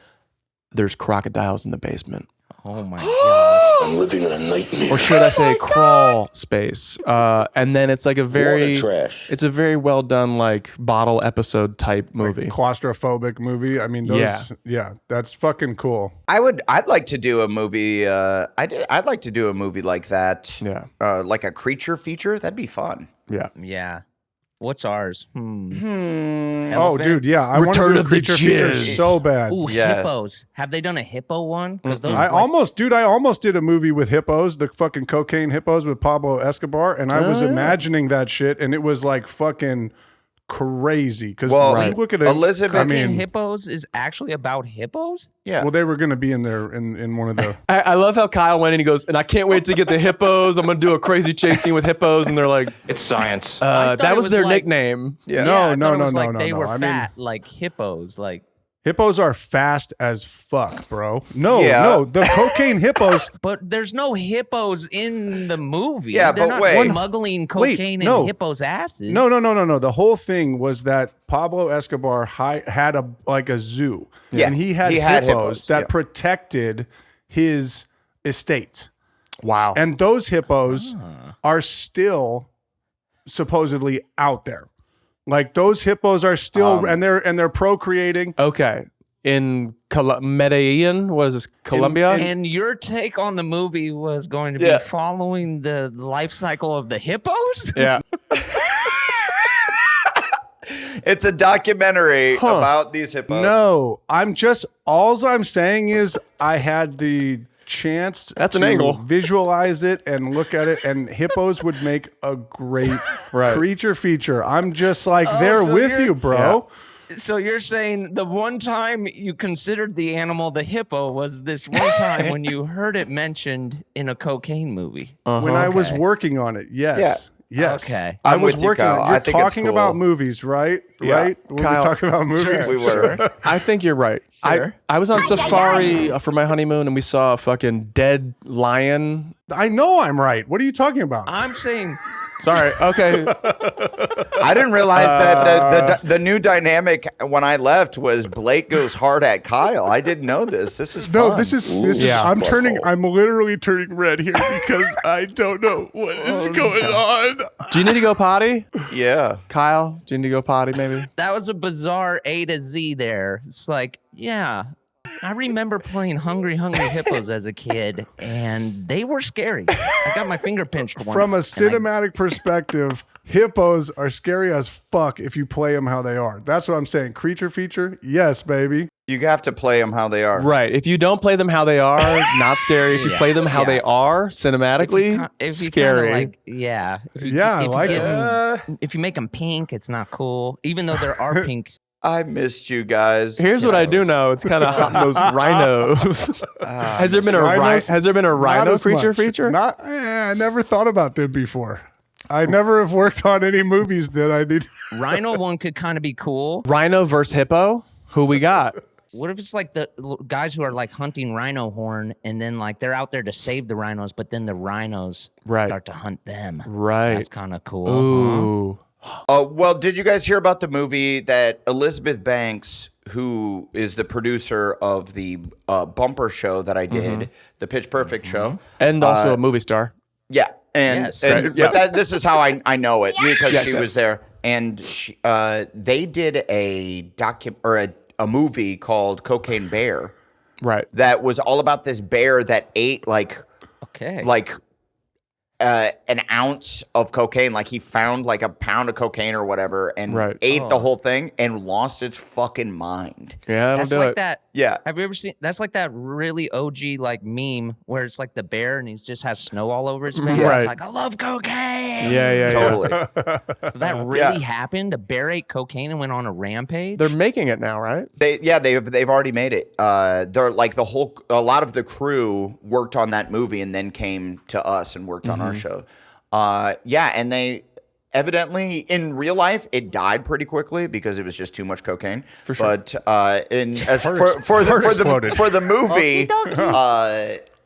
There's crocodiles in the basement. Oh my God. I'm living in a nightmare. Or should I say crawl space? And then it's like it's a very well done like bottle episode type movie. Like claustrophobic movie. I mean, yeah, that's fucking cool. I'd like to do a movie. I'd like to do a movie like that. Yeah. Like a creature feature. That'd be fun. Yeah. Yeah. What's ours? Oh, dude, yeah. I Return want to do of a the creature feature Jizz. so bad. Ooh, hippos. Have they done a hippo one? Because those I almost did a movie with hippos, the fucking cocaine hippos with Pablo Escobar, and I was imagining that shit, and it was like fucking crazy. Because look at it. Elizabeth hippos is actually about hippos? Yeah. Well, they were going to be in there in one of the. I love how Kyle went and he goes, and I can't wait to get the hippos. I'm going to do a crazy chase scene with hippos. And they're like, It's science. that was their nickname. Yeah. No. They were fat like hippos. Like hippos are fast as fuck, bro. No, the cocaine hippos. But there's no hippos in the movie. Yeah, they're but not smuggling cocaine in hippos' asses. No. The whole thing was that Pablo Escobar had a zoo. Yeah. And he had hippos that protected his estate. Wow. And those hippos are still supposedly out there. Like those hippos are still and they're procreating. Okay. In Medellin, what is this, Colombia? And your take on the movie was going to be following the life cycle of the hippos? Yeah. It's a documentary about these hippos. No, all I'm saying is I had the chance to visualize it and look at it, and hippos would make a great creature feature. I'm just like there with you, bro. Yeah. So you're saying the one time you considered the animal the hippo was this one time when you heard it mentioned in a cocaine movie. When I was working on it, yes. Yes. Okay. I I'm was with you, working Kyle. on I You're think it's talking cool. about movies, right? Yeah. Right? When Kyle, we talk about movies. We were. I think you're right. Sure. I was on safari for my honeymoon and we saw a fucking dead lion. I know I'm right. What are you talking about? I'm saying Sorry. Okay. I didn't realize that the new dynamic when I left was Blake goes hard at Kyle. I didn't know this. This is No, fun. this is. Yeah. I'm literally turning red here because I don't know what is going on. Do you need to go potty? Yeah. Kyle, do you need to go potty maybe? that was a bizarre A to Z there. It's like, yeah. I remember playing Hungry Hippos as a kid, and they were scary. I got my finger pinched once. From a and cinematic perspective, hippos are scary as fuck if you play them how they are. That's what I'm saying. Creature feature, yes, baby. You have to play them how they are. Right. If you don't play them how they are, not scary. If you play them how they are, cinematically, if you scary. Like, yeah. Yeah, I like it. If you make them pink, it's not cool. Even though there are pink. I missed you guys. Here's what I do know: it's kind of hot in those rhinos. Has there been a Rhinos? has there been a Not rhino as creature much. feature? I never thought about them before. I never have worked on any movies that I did. Rhino one could kind of be cool. Rhino versus hippo. Who we got? What if it's like the guys who are like hunting rhino horn and then like they're out there to save the rhinos, but then the rhinos Right. start to hunt them. Right. That's kind of cool. Ooh. Well, did you guys hear about the movie that Elizabeth Banks, who is the producer of the bumper show that I did, the Pitch Perfect show, And also a movie star. yeah, and, Yes. and Right, yeah. but this is how I know it because Yes, she yes. was there, and they did a a movie called Cocaine Bear Right. that was all about this bear that ate like Okay. an ounce of cocaine. Like he found like a pound of cocaine or whatever and Right. ate the whole thing and lost its fucking mind. Yeah, that'll That's do like it. that. Yeah. Have you ever seen? That's like that really OG like meme where it's like the bear and he just has snow all over his face. Right. It's like I love cocaine. Yeah. Totally. So that really happened. A bear ate cocaine and went on a rampage. They're making it now, right? They've already made it. They're like a lot of the crew worked on that movie and then came to us and worked on our show. And they evidently in real life it died pretty quickly because it was just too much cocaine. For sure. But for the movie,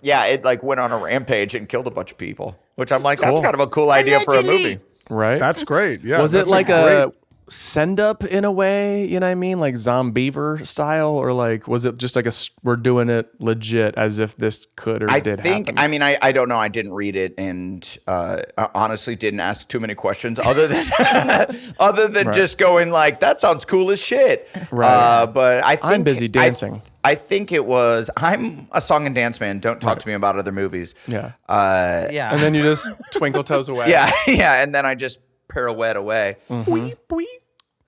it like went on a rampage and killed a bunch of people. Which I'm like, that's kind of a cool idea for a movie. Right. That's great. Yeah. Was it that's like great- a send up in a way, you know what I mean? Like Zombiever style, or like was it just like we're doing it legit as if this could or did happen? I mean, I don't know. I didn't read it, and I honestly didn't ask too many questions other than just going like, "That sounds cool as shit." Right. But I think I'm busy dancing. I think it was. I'm a song and dance man. Don't talk to me about other movies. Yeah. yeah. And then you just twinkle toes away. Yeah, and then I just pirouette away.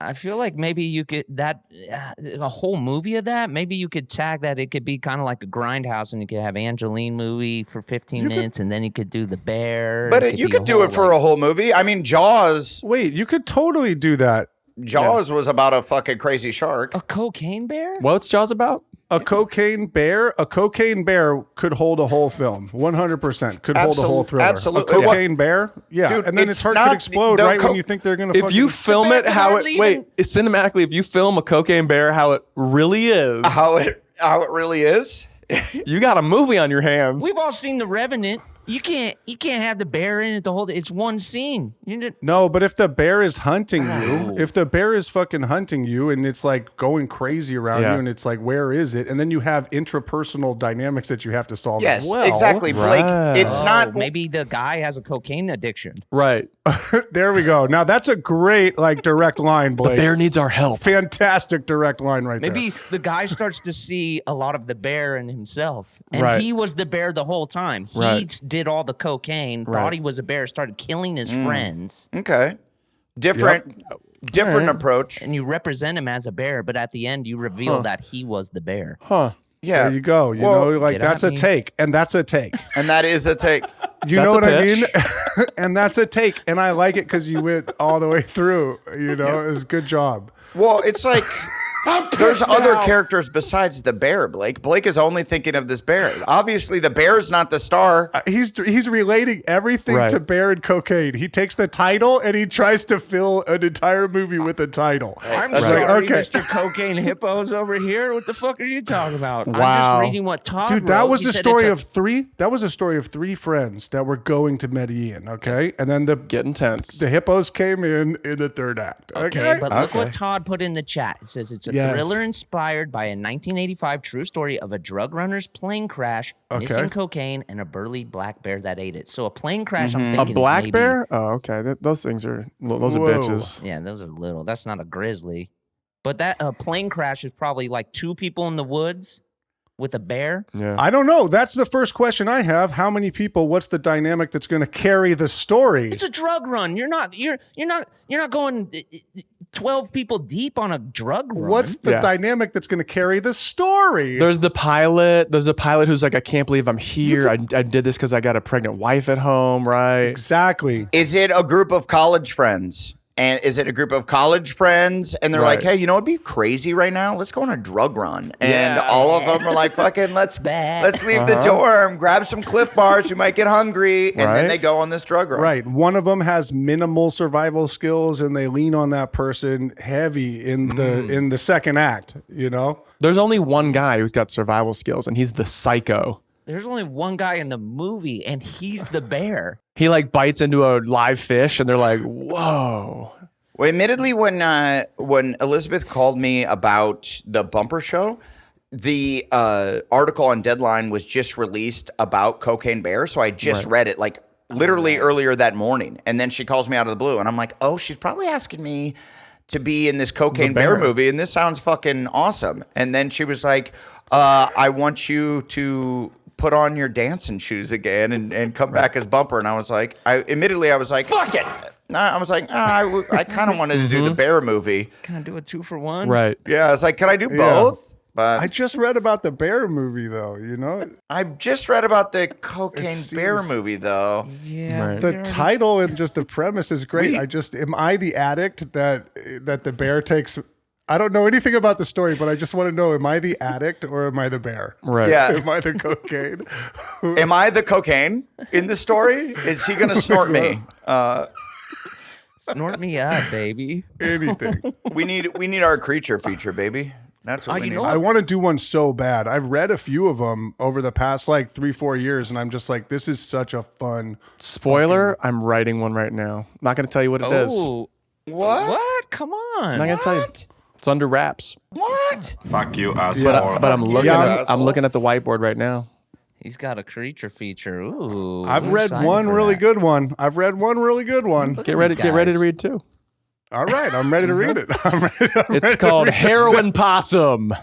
I feel like maybe you could a whole movie of that. Maybe you could tag that. It could be kind of like a Grindhouse, and you could have Angeline movie for 15 minutes, and then you could do the bear. But you could do it for a whole movie. I mean, Jaws. Wait, you could totally do that. Jaws was about a fucking crazy shark. a cocaine bear. What's Jaws about? A cocaine bear could hold a whole film. 100% could hold a whole thriller. Absolutely. A cocaine bear, yeah. Dude, and then it's its heart not- could explode the right when you think they're gonna. If you film it how it cinematically, if you film a cocaine bear how it really is, How it really is. you got a movie on your hands. We've all seen The Revenant. You can't have the bear in it the whole. It's one scene. No, but if the bear is hunting you, if the bear is fucking hunting you, and it's like going crazy around Yeah. you, and it's like, where is it? And then you have intrapersonal dynamics that you have to solve. Yes, as well. exactly, Blake. It's not. Maybe the guy has a cocaine addiction. Right. There we go. Now that's a great like direct line, Blake. Bear needs our help. Fantastic direct line right there. Maybe the guy starts to see a lot of the bear in himself, and Right. he was the bear the whole time. He Right. did all the cocaine, thought he was a bear, started killing his friends, Okay. Different approach. and you represent him as a bear, but at the end you reveal that he was the bear. Huh. Yeah. There you go. You Well, know, like get that's at a me. take, and that's a take. And that is a take. You That's know a what I pitch. mean? And that's a take, and I like it because you went all the way through. You know, it was a good job. Well, it's like There's other characters besides the bear, Blake. Blake is only thinking of this bear. Obviously, the bear's not the star. He's relating everything to bear and cocaine. He takes the title and he tries to fill an entire movie with a title. I'm sorry, Mr. Cocaine Hippos over here. What the fuck are you talking about? Wow. I'm just reading what Todd wrote. That was a story of three. That was a story of three friends that were going to Medellin. Okay, and then getting tense. The hippos came in the third act. Okay, but look what Todd put in the chat. It says it's a thriller inspired by a 1985 true story of a drug runner's plane crash, missing cocaine, and a burly black bear that ate it. So a plane crash. I'm thinking a black bear. Oh, okay. Those things are bitches. Yeah, those are little. That's not a grizzly. But that plane crash is probably like two people in the woods with a bear. Yeah. I don't know. That's the first question I have. How many people? What's the dynamic that's going to carry the story? It's a drug run. You're not going 12 people deep on a drug run. What's the dynamic that's going to carry the story? There's the pilot. There's a pilot who's like, I can't believe I'm here. I did this because I got a pregnant wife at home, right? Exactly. Is it a group of college friends? And is it a group of college friends? And they're like, hey, you know what'd be crazy right now? Let's go on a drug run. And all of them are like, fucking, let's leave the dorm, grab some Cliff Bars. We might get hungry. And then they go on this drug run. Right. One of them has minimal survival skills and they lean on that person heavy in the second act, you know? There's only one guy who's got survival skills and he's the psycho. There's only one guy in the movie, and he's the bear. He like bites into a live fish, and they're like, "Whoa!" Well, admittedly, when Elizabeth called me about the bumper show, the article on Deadline was just released about Cocaine Bear, so I just read it like literally earlier that morning, and then she calls me out of the blue, and I'm like, "Oh, she's probably asking me to be in this Cocaine Bear movie, and this sounds fucking awesome." And then she was like, "I want you to put on your dancing shoes again and come back as Bumper." And I was like, fuck it. I was like, I kind of wanted to do the bear movie. Can I do a 2-for-1? Right. Yeah, I was like, can I do both? But I just read about the bear movie, though, you know? I just read about the Cocaine Bear movie, though. Yeah. Right. The title and just the premise is great. Am I the addict that the bear takes? I don't know anything about the story, but I just want to know, am I the addict or am I the bear? Right. Yeah. Am I the cocaine? Am I the cocaine in the story? Is he going to snort me? Snort me up, baby. Anything. We need our creature feature, baby. That's what we need. I want to do one so bad. I've read a few of them over the past like 3-4 years, and I'm just like, this is such a fun. Spoiler, I'm writing one right now. Not going to tell you what it is. What? Come on. I'm not going to tell you. It's under wraps. What? Fuck you, asshole. But I'm looking at the whiteboard right now. He's got a creature feature. Ooh. I've read one really good one. Get ready to read too. All right, I'm ready to read it. It's called Heroin Possum.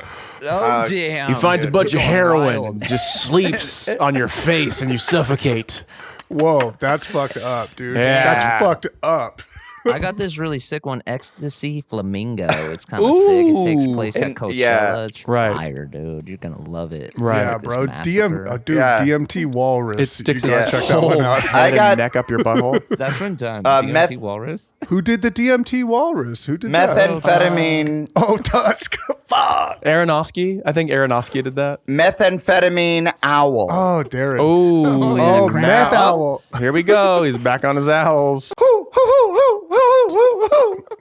Oh, damn. He finds a bunch of heroin and just sleeps on your face and you suffocate. Whoa, that's fucked up, dude. Yeah. That's fucked up. I got this really sick one, Ecstasy Flamingo. It's kind of sick. It takes place at Coachella. It's fire, dude. You're gonna love it. Right. Yeah, bro. DMT Walrus. It sticks its check that one out. Neck up your butthole. That's been done. DMT Walrus. Who did the DMT Walrus? Who did Methamphetamine. Tusk. Fuck. Aronofsky. I think Aronofsky did that. Methamphetamine owl. Oh, Darren. Oh, meth owl. Here we go. He's back on his owls.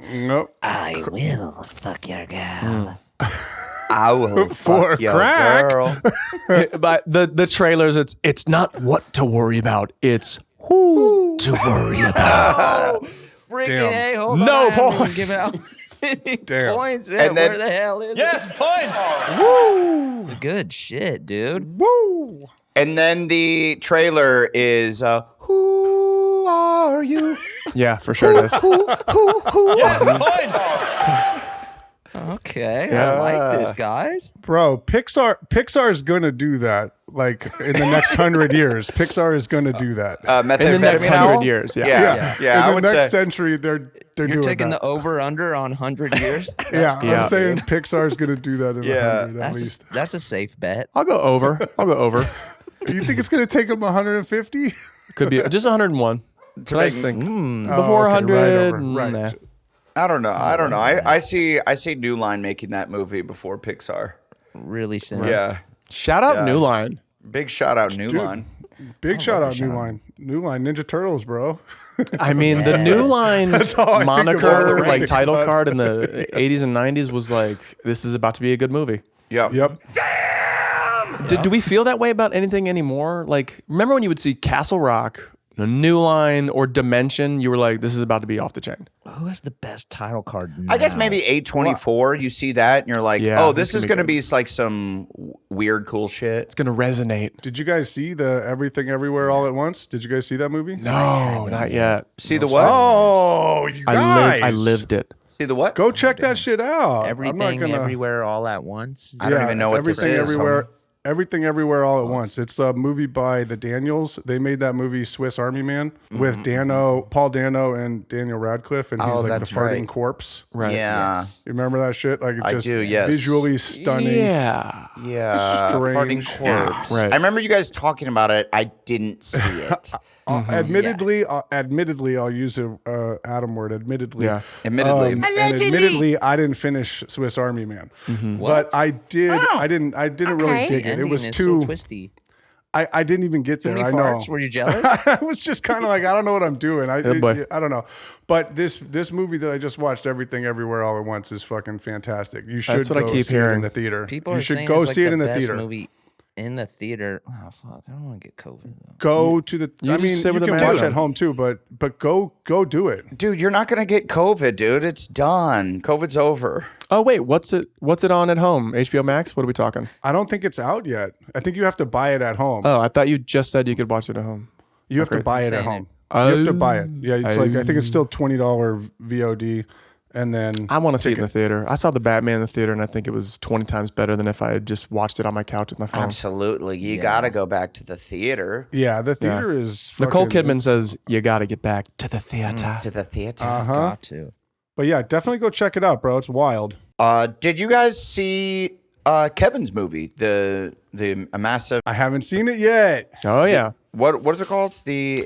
Nope. I will fuck your girl. I will For fuck your crack. girl. But the trailers, it's not what to worry about. It's who to worry about. Freaking A, hold No on. point. Give out Damn. points. Man. And then- Where the hell is Yes, points. it? Good shit, dude. Woo. And then the trailer is who are you? Yeah, for sure it is. Yes, points. Okay, Yeah. I like this, guys. Bro, Pixar's gonna do that. Like in the next 100 years, Pixar is gonna do that. In the next Methamphetamine 100 owl? years, yeah. Yeah, I in would the next say. century, they're You're doing taking that. the over/under on 100 years. Yeah, Yeah. I'm saying Pixar's gonna do that in 100 at least. That's a safe bet. I'll go over. Do you think it's gonna take them 150? Could be just 101. That's what I was thinking. Oh, Before okay, 100. right. Nah. I don't know. I see New Line making that movie before Pixar. Really soon. Yeah. Shout out New Line. Big shout out New Line. Big shout out New Line. New Line Ninja Turtles, bro. I mean, the New Line all I think of moniker, already, like title but- card in the 80s and 90s was like, this is about to be a good movie. Yep. Do we feel that way about anything anymore? Like, remember when you would see Castle Rock, the New Line, or Dimension? You were like, this is about to be off the chain. Who has the best title card now? I guess maybe 824. You see that and you're like, Yeah, oh, this this is can be going to be like some weird, cool shit. It's going to resonate. Did you guys see the Everything Everywhere All at Once? Did you guys see that movie? No, not yet. See the what? Oh, you guys. I lived it. See the what? Go check that shit out. Everything, everywhere, all at once. I don't even know what this Everything is. Everywhere. Everything Everywhere All at Once. It's a movie by the Daniels. They made that movie Swiss Army Man with Paul Dano and Daniel Radcliffe, and he's like the that's farting right. corpse. Right. Yeah. You remember that shit? Like, I just do, yes. visually stunning. Yeah. Yeah. Farting Strange. corpse. Right. I remember you guys talking about it. I didn't see it. Admittedly, I'll use a Adam word. Admittedly, Yeah. Admittedly. and admittedly, I didn't finish Swiss Army Man, but I did. I didn't really dig it. It Ending was is too. so twisty. I didn't even get Too there. many I know. farts? Were you jealous? I was just kind of like, I don't know what I'm doing. I boy. don't know. But this movie that I just watched, Everything Everywhere All at Once, is fucking fantastic. You should That's what I go keep see it hearing. in the theater. People you are should saying go it's like see it in the best theater. movie in the theater. Oh fuck! I don't want to get COVID though. Go to the. You I just mean, sit you with a can mask watch on. at home too, but go do it. Dude, you're not going to get COVID, dude. It's done. COVID's over. Oh, wait. What's it on at home? HBO Max? What are we talking? I don't think it's out yet. I think you have to buy it at home. Oh, I thought you just said you could watch it at home. You have to Okay. buy it at Saying home. it. You have to buy it. Yeah, it's like I think it's Oh. still $20 VOD, and then I want to see it in the theater. I saw The Batman in the theater, and I think it was 20 times better than if I had just watched it on my couch with my phone. Absolutely. You got to go back to the theater. yeah, the theater is. Nicole fucking- Kidman says, you got to get back to the theater. To the theater. Got to. But yeah, definitely go check it out, bro. It's wild. Did you guys see Kevin's movie? The massive. I haven't seen it yet. Oh, yeah. What is it called? The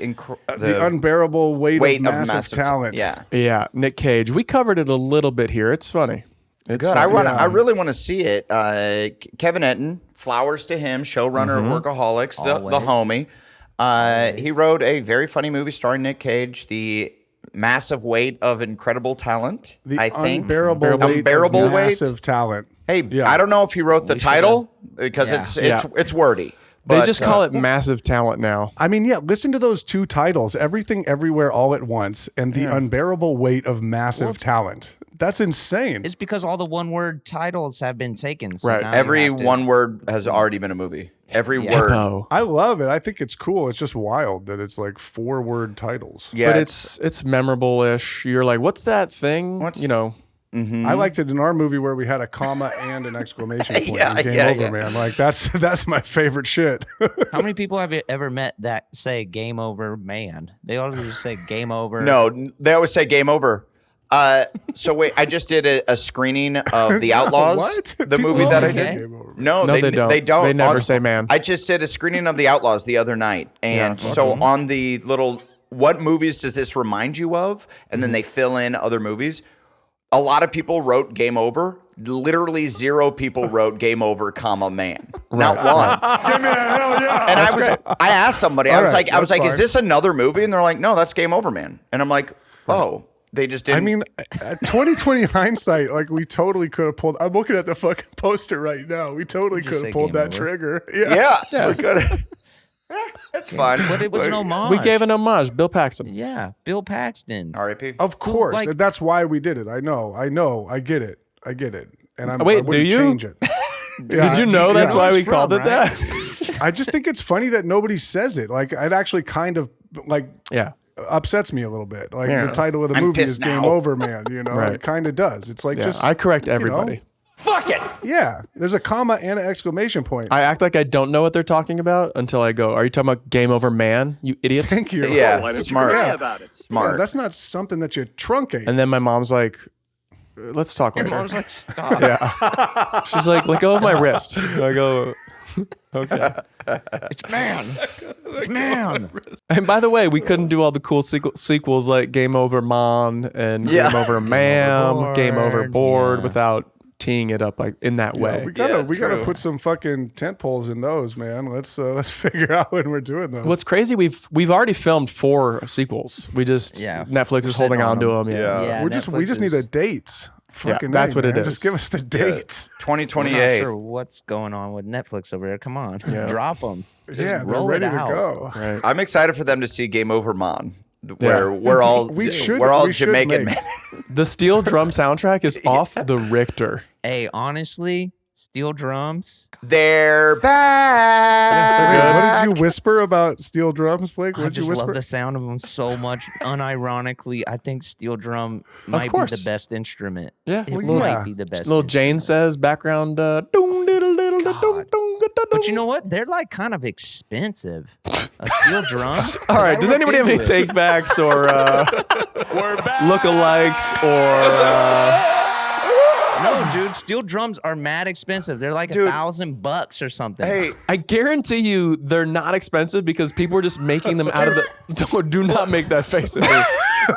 Unbearable weight of of massive talent. Yeah. Yeah, Nick Cage. We covered it a little bit here. It's funny. It's Good. funny. I really want to see it. Kevin Etten, flowers to him, showrunner of Workaholics, the homie. He wrote a very funny movie starring Nick Cage, The Massive Weight of Incredible Talent. The I think unbearable weight Unbearable of weight? massive talent. Hey, Yeah. I don't know if he wrote the title because Yeah. it's wordy. They But, just call it massive talent now. I mean, yeah, listen to those two titles, Everything Everywhere All at Once and The Unbearable Weight of Massive Talent. That's insane. It's because all the one-word titles have been taken. So Right. now you every have to- one word has already been a movie. Every word. Oh. I love it. I think it's cool. It's just wild that it's like 4-word titles. Yeah, But it's memorable-ish. You're like, what's that thing? What's- You know, I liked it in our movie where we had a comma and an exclamation point. Yeah, in Game yeah, Over, yeah. man. Like that's my favorite shit. How many people have you ever met that say "Game Over, man"? They always just say "Game Over." No, they always say game over. So wait, I just did a screening of The Outlaws, What? the People movie that I always did. say Game Over. No, No, they don't. They don't. They never say man. I just did a screening of The Outlaws the other night, and so on the little what movies does this remind you of, and then they fill in other movies. A lot of people wrote Game Over. Literally 0 people wrote Game Over, comma man. Not one. And I asked somebody. I was right, like, that's is fine. this another movie? And they're like, no, that's Game Over, man. And I'm like, oh, they just didn't. I mean, 2020 hindsight, like we totally could have pulled. I'm looking at the fucking poster right now. We totally Just could say have pulled Game that Over. trigger. yeah, we could. That's fine. But it was an homage. we gave an homage. Bill Paxton. Yeah, Bill Paxton. R.I.P. Of course, like- that's why we did it. I know. I get it. And I Wait, wouldn't do you? change it. Did you know that's why where we it's called from, it right? that? I just think it's funny that nobody says it. Like it actually kind of like Yeah. upsets me a little bit. Like Yeah. the title of the I'm movie is pissed Game now. Over, man. You know, Right. it kind of does. It's like Yeah. just I correct everybody. yeah. There's a comma and an exclamation point. I act like I don't know what they're talking about until I go, are you talking about Game Over Man, you idiot? Thank you. Yeah, smart. Yeah. Smart. Yeah, that's not something that you truncate. And then my mom's like, let's talk Your later. mom's like, "Stop." Yeah. She's like, let go of my wrist. I go, Okay. It's man. It's man. And by the way, we couldn't do all the cool sequels like Game Over Mon and Game Over Ma'am, Game Over Board without teeing it up like in that way. We gotta put some fucking tent poles in those, man. Let's figure out when we're doing those. What's crazy? We've already filmed 4 sequels. We just Netflix is holding on to them. Yeah. we just need the dates. Fucking that's what it is. Just give us the dates. 2028. I'm not sure what's going on with Netflix over there. Come on, drop them. They're roll ready it to out. go. Right. I'm excited for them to see Game Over Mon, where we're all We should Jamaican make- men. The steel drum soundtrack is off the Richter. Hey, honestly, steel drums. They're back. Wait, what did you whisper about steel drums, Blake? What I did you just whisper? love the sound of them so much. Unironically, I think steel drum might be course. the best instrument. Yeah. It Well, might be the best. Little Jane says background. Dong, diddle, diddle, God. dong, dong, ga, da, But you dong. know what? They're like kind of expensive. A steel drum. All right. Does anybody have any takebacks or lookalikes or? No, dude. Steel drums are mad expensive. They're like $1,000 or something. Hey, I guarantee you they're not expensive because people are just making them out of the. Do not make that face at me.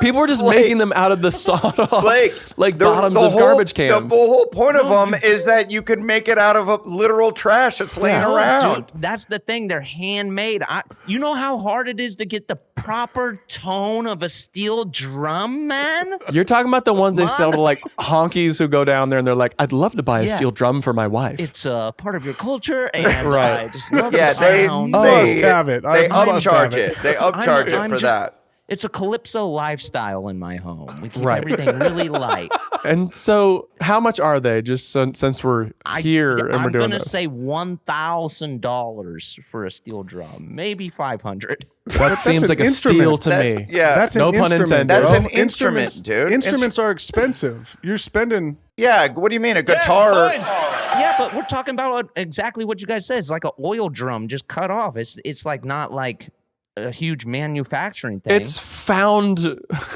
People are just making them out of the sawed-off, Blake, like the bottoms of whole- garbage cans. The whole point of them is that you could make it out of a literal trash that's laying No, around. dude, that's the thing. They're handmade. You know how hard it is to get the proper tone of a steel drum, man? You're talking about the ones they sell to like honkies who go down there and they're like, I'd love to buy a steel drum for my wife. It's a part of your culture, and Right. I just love Yeah, the they sound. must have it. They I must have upcharge it. They upcharge it for that. It's a calypso lifestyle in my home. We keep Right. everything really light. And so, how much are they? Just since we're here and we're I'm doing gonna this, say $1,000 for a steel drum, maybe $500. that seems an like a instrument. steal to me. Yeah, That's an No pun instrument, intended. That's bro. an instrument, dude. Instruments are expensive. You're spending. Yeah, what do you mean? A guitar? Yeah, but we're talking about exactly what you guys said. It's like an oil drum just cut off. It's like not like a huge manufacturing thing. It's found.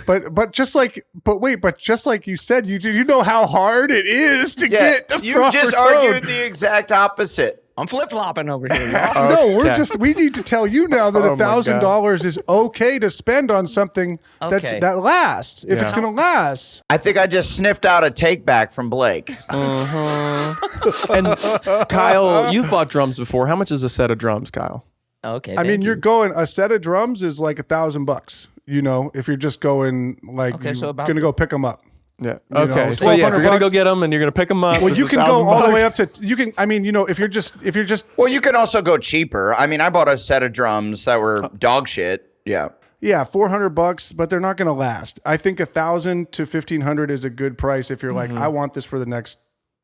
But just like you said, you know how hard it is to Yeah, get the you proper just tone. argued the exact opposite. I'm flip flopping over here, y'all. No, Okay. we need to tell you now that Oh my $1,000 is okay to spend on something Okay. that lasts. If it's Yeah. gonna last. I think I just sniffed out a take back from Blake. And Kyle, you've bought drums before. How much is a set of drums, Kyle? Okay. I mean, thank you're you. going a set of drums is like $1,000. You know, if you're just going like Okay, you're so about- gonna go pick them up. Yeah. know, Okay. So yeah, if you're gonna go get them and you're gonna pick them up, Well, it's you can go all the way $1,000. up to you can. I mean, you know, if you're just Well, you can also go cheaper. I mean, I bought a set of drums that were dog shit. Yeah. yeah, $400, but they're not going to last. I think 1,000 to 1,500 is a good price if you're like, I want this for the next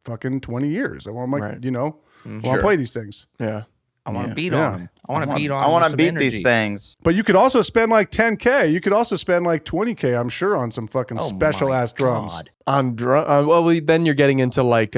fucking 20 years. I want my, Right. you know, I want Sure. to play these things. Yeah. I want to beat Yeah. on them. I want to beat on. I want with to some beat these energy. things. But you could also spend like 10K. You could also spend like 20K, I'm sure, on some fucking Oh special my ass drums. God. On drum. Then you're getting into like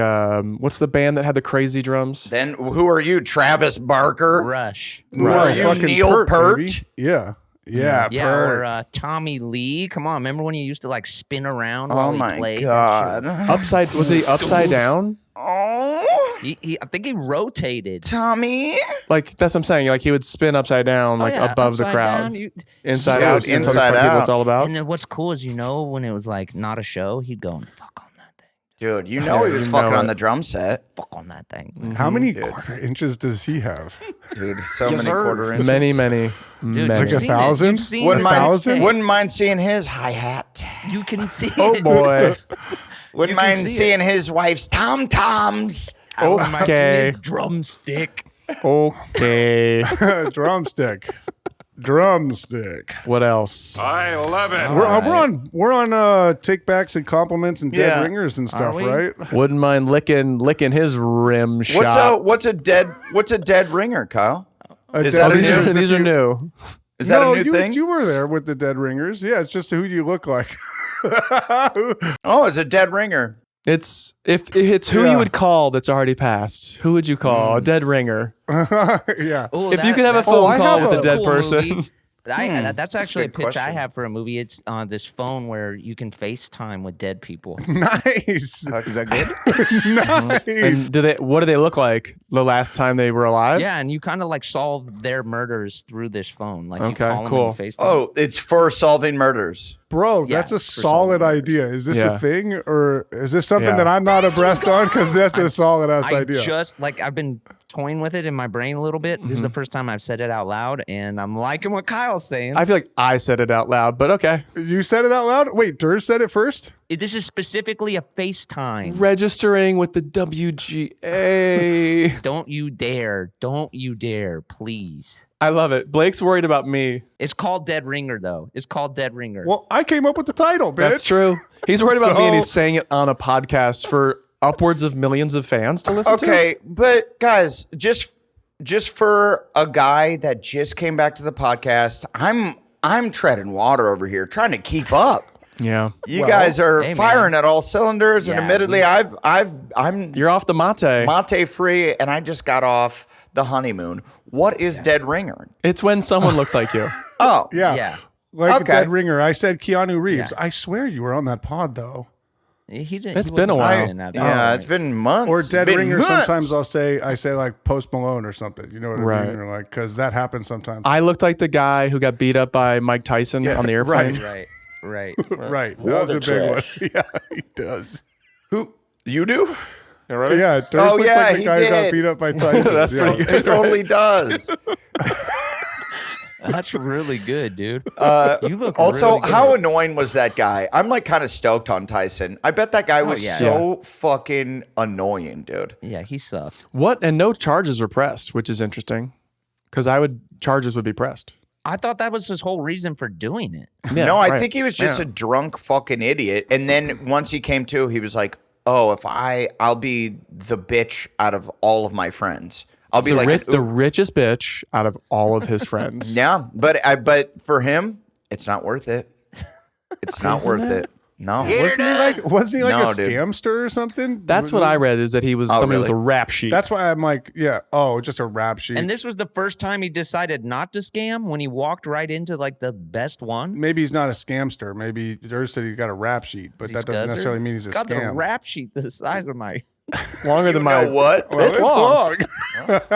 what's the band that had the crazy drums? Then who are you, Travis Barker? Rush. Are you Fucking Neil Peart? baby. Yeah. Yeah, Yeah, Peart. or Tommy Lee. Come on, remember when you used to like spin around Oh while he my played? That God. Upside was he upside down? Oh, shit. I think he rotated. Tommy. Like that's what I'm saying. Like he would spin upside down, like Oh, yeah, above the upside crowd, down, you- inside Dude, out. Can you tell inside people what it's out. all about. And then what's cool is when it was like not a show, he'd go and fuck on that thing. Dude, you know he was you fucking know on it. the drum set. Fuck on that thing. Mm-hmm. How many quarter inches does he have? Dude, so many quarter inches. Many, Dude, many. Like you've a seen it. 1,000? You've seen Wouldn't the mind, sex tape. wouldn't mind seeing his hi-hat. You can see Oh it. boy. Wouldn't You can mind see seeing his wife's tom-toms. I wouldn't mind seeing Okay. his drumstick. Okay. Drumstick. Drumstick. What else? I love it. We're on takebacks and compliments and dead Yeah. ringers and stuff, we? right? Wouldn't mind licking his rim shot. What's a dead ringer, Kyle? Is dead that a ringer new- is if These are you- new. Is that no, a new thing? You were there with the dead ringers. Yeah, it's just who you look like. Oh, it's a dead ringer. It's if it's who Yeah. you would call that's already passed. Who would you call? A dead ringer. Yeah. Ooh, If you could have a that's phone I call have with a a dead cool person. movie. That's actually a good pitch question. I have for a movie. It's this phone where you can FaceTime with dead people. Nice. Is that good? Nice. And what do they look like the last time they were alive? Yeah, and you kind of like solve their murders through this phone. Like you Okay, call them cool. and you FaceTime. Oh, it's for solving murders. Bro, Yeah, that's a for solid solid idea. Is this Yeah. a thing, or is this something Yeah. that I'm not abreast on? Because that's a solid ass idea. I've been toying with it in my brain a little bit. This is the first time I've said it out loud, and I'm liking what Kyle's saying. I feel like I said it out loud, but okay. You said it out loud? Wait, Durs said it first? This is specifically a FaceTime. Registering with the WGA. Don't you dare. Don't you dare, please. I love it. Blake's worried about me. It's called Dead Ringer, though. It's called Dead Ringer. Well, I came up with the title, bitch. That's true. He's worried about me, and So- he's saying it on a podcast for upwards of millions of fans to listen to. Okay, but guys, just for a guy that just came back to the podcast, I'm treading water over here, trying to keep up. Yeah. You guys are hey, firing man. at all cylinders, and Yeah, admittedly, I'm You're off the mate. mate free, and I just got off the honeymoon. What is Dead Ringer? It's when someone looks like you. Oh, Yeah. Yeah. Like Okay. a Dead Ringer. I said Keanu Reeves. Yeah. I swear you were on that pod, though. He didn't. It's he been a wasn't while. in that yeah, though. it's been months. Or Dead Been Ringer, months. sometimes I say like Post Malone or something. You know what I Right. mean? Or like, because that happens sometimes. I looked like the guy who got beat up by Mike Tyson on the airplane. right. Right. Right. That was a big one. Yeah, he does. Who you do? Yeah, Durs Oh, looks yeah, like the he guy who got did. beat up by Tyson. That's pretty It totally does. That's really good, dude. You look Also, really good. how annoying was that guy? I'm like kind of stoked on Tyson. I bet that guy was yeah. so fucking annoying, dude. Yeah, he sucked. What? And no charges were pressed, which is interesting. Because charges would be pressed. I thought that was his whole reason for doing it. Yeah, No, I right. think he was just a drunk fucking idiot. And then once he came to, he was like, "Oh, I'll be the bitch out of all of my friends. I'll be the richest bitch out of all of his friends. yeah." But for him, it's not worth it. It's not worth it. No. Wasn't he like No, a dude. scamster or something? That's what I read, is that he was somebody with a really? rap sheet. That's why I'm like, yeah. Oh, just a rap sheet. And this was the first time he decided not to scam when he walked right into like the best one. Maybe he's not a scamster. Maybe Durs said he got a rap sheet, but that doesn't necessarily mean he's a got scam. the rap sheet the size of my. longer than You my know what? Well, It's long.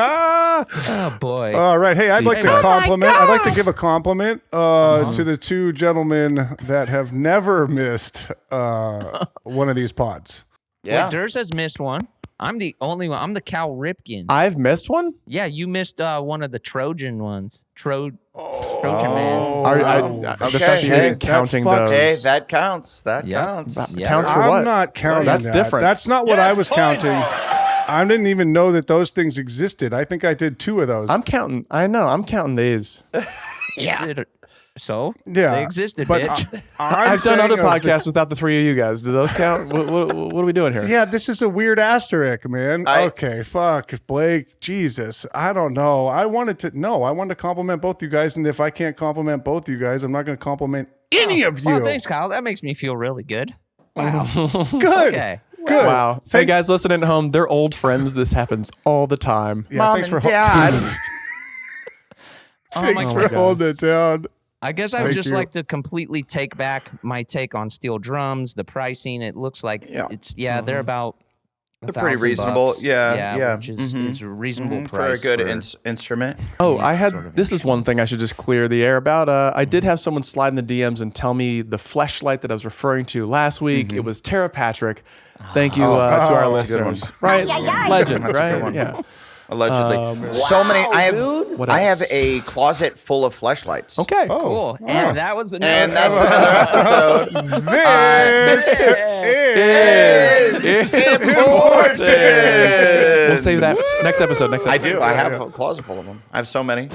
Oh boy. All right. Hey, I'd like to Oh my compliment. I'd like to give a compliment to the two gentlemen that have never missed one of these pods. Yeah. Wait, Durs has missed one. I'm the only one. I'm the Cal Ripken. I've missed one? Yeah, you missed one of the Trojan ones. Trojan Man. The fact that you Hey, didn't counting that fucks- those. Hey, that counts. That Yep. counts. Yeah. Counts for I'm what? not counting. That's that. different. That's not what I was counting. I didn't even know that those things existed. I think I did 2 of those. I'm counting. I know. I'm counting these. Yeah. So yeah, they existed, but bitch. I've done other podcasts without the 3 of you guys. Do those count? What are we doing here? Yeah, this is a weird asterisk, man. Okay, fuck, Blake, Jesus, I don't know. I wanted to compliment both you guys, and if I can't compliment both you guys, I'm not going to compliment any of you. Oh, thanks, Kyle. That makes me feel really good. Good. Okay. Good. Wow. Hey Thanks. guys, listening at home, they're old friends. This happens all the time. Yeah, Mom thanks and for Dad. thanks my for God. holding it down. I guess I would Thank just you. like to completely take back my take on steel drums, the pricing. It looks like they're about They're pretty reasonable. $1,000. Yeah. Which is it's a reasonable For price a good instrument. Oh, Yeah, I had. sort of This is one thing I should just clear the air about. I did have someone slide in the DMs and tell me the fleshlight that I was referring to last week. It was Tara Patrick. Thank you to our that's a good listeners. Right? Legend, That's a good right? one. Yeah. Allegedly. So many. What I have else? a closet full of fleshlights. Okay. Cool. And that was another. And that's another episode. This is Important. We'll save that next episode. I do. I have a closet full of them. I have so many.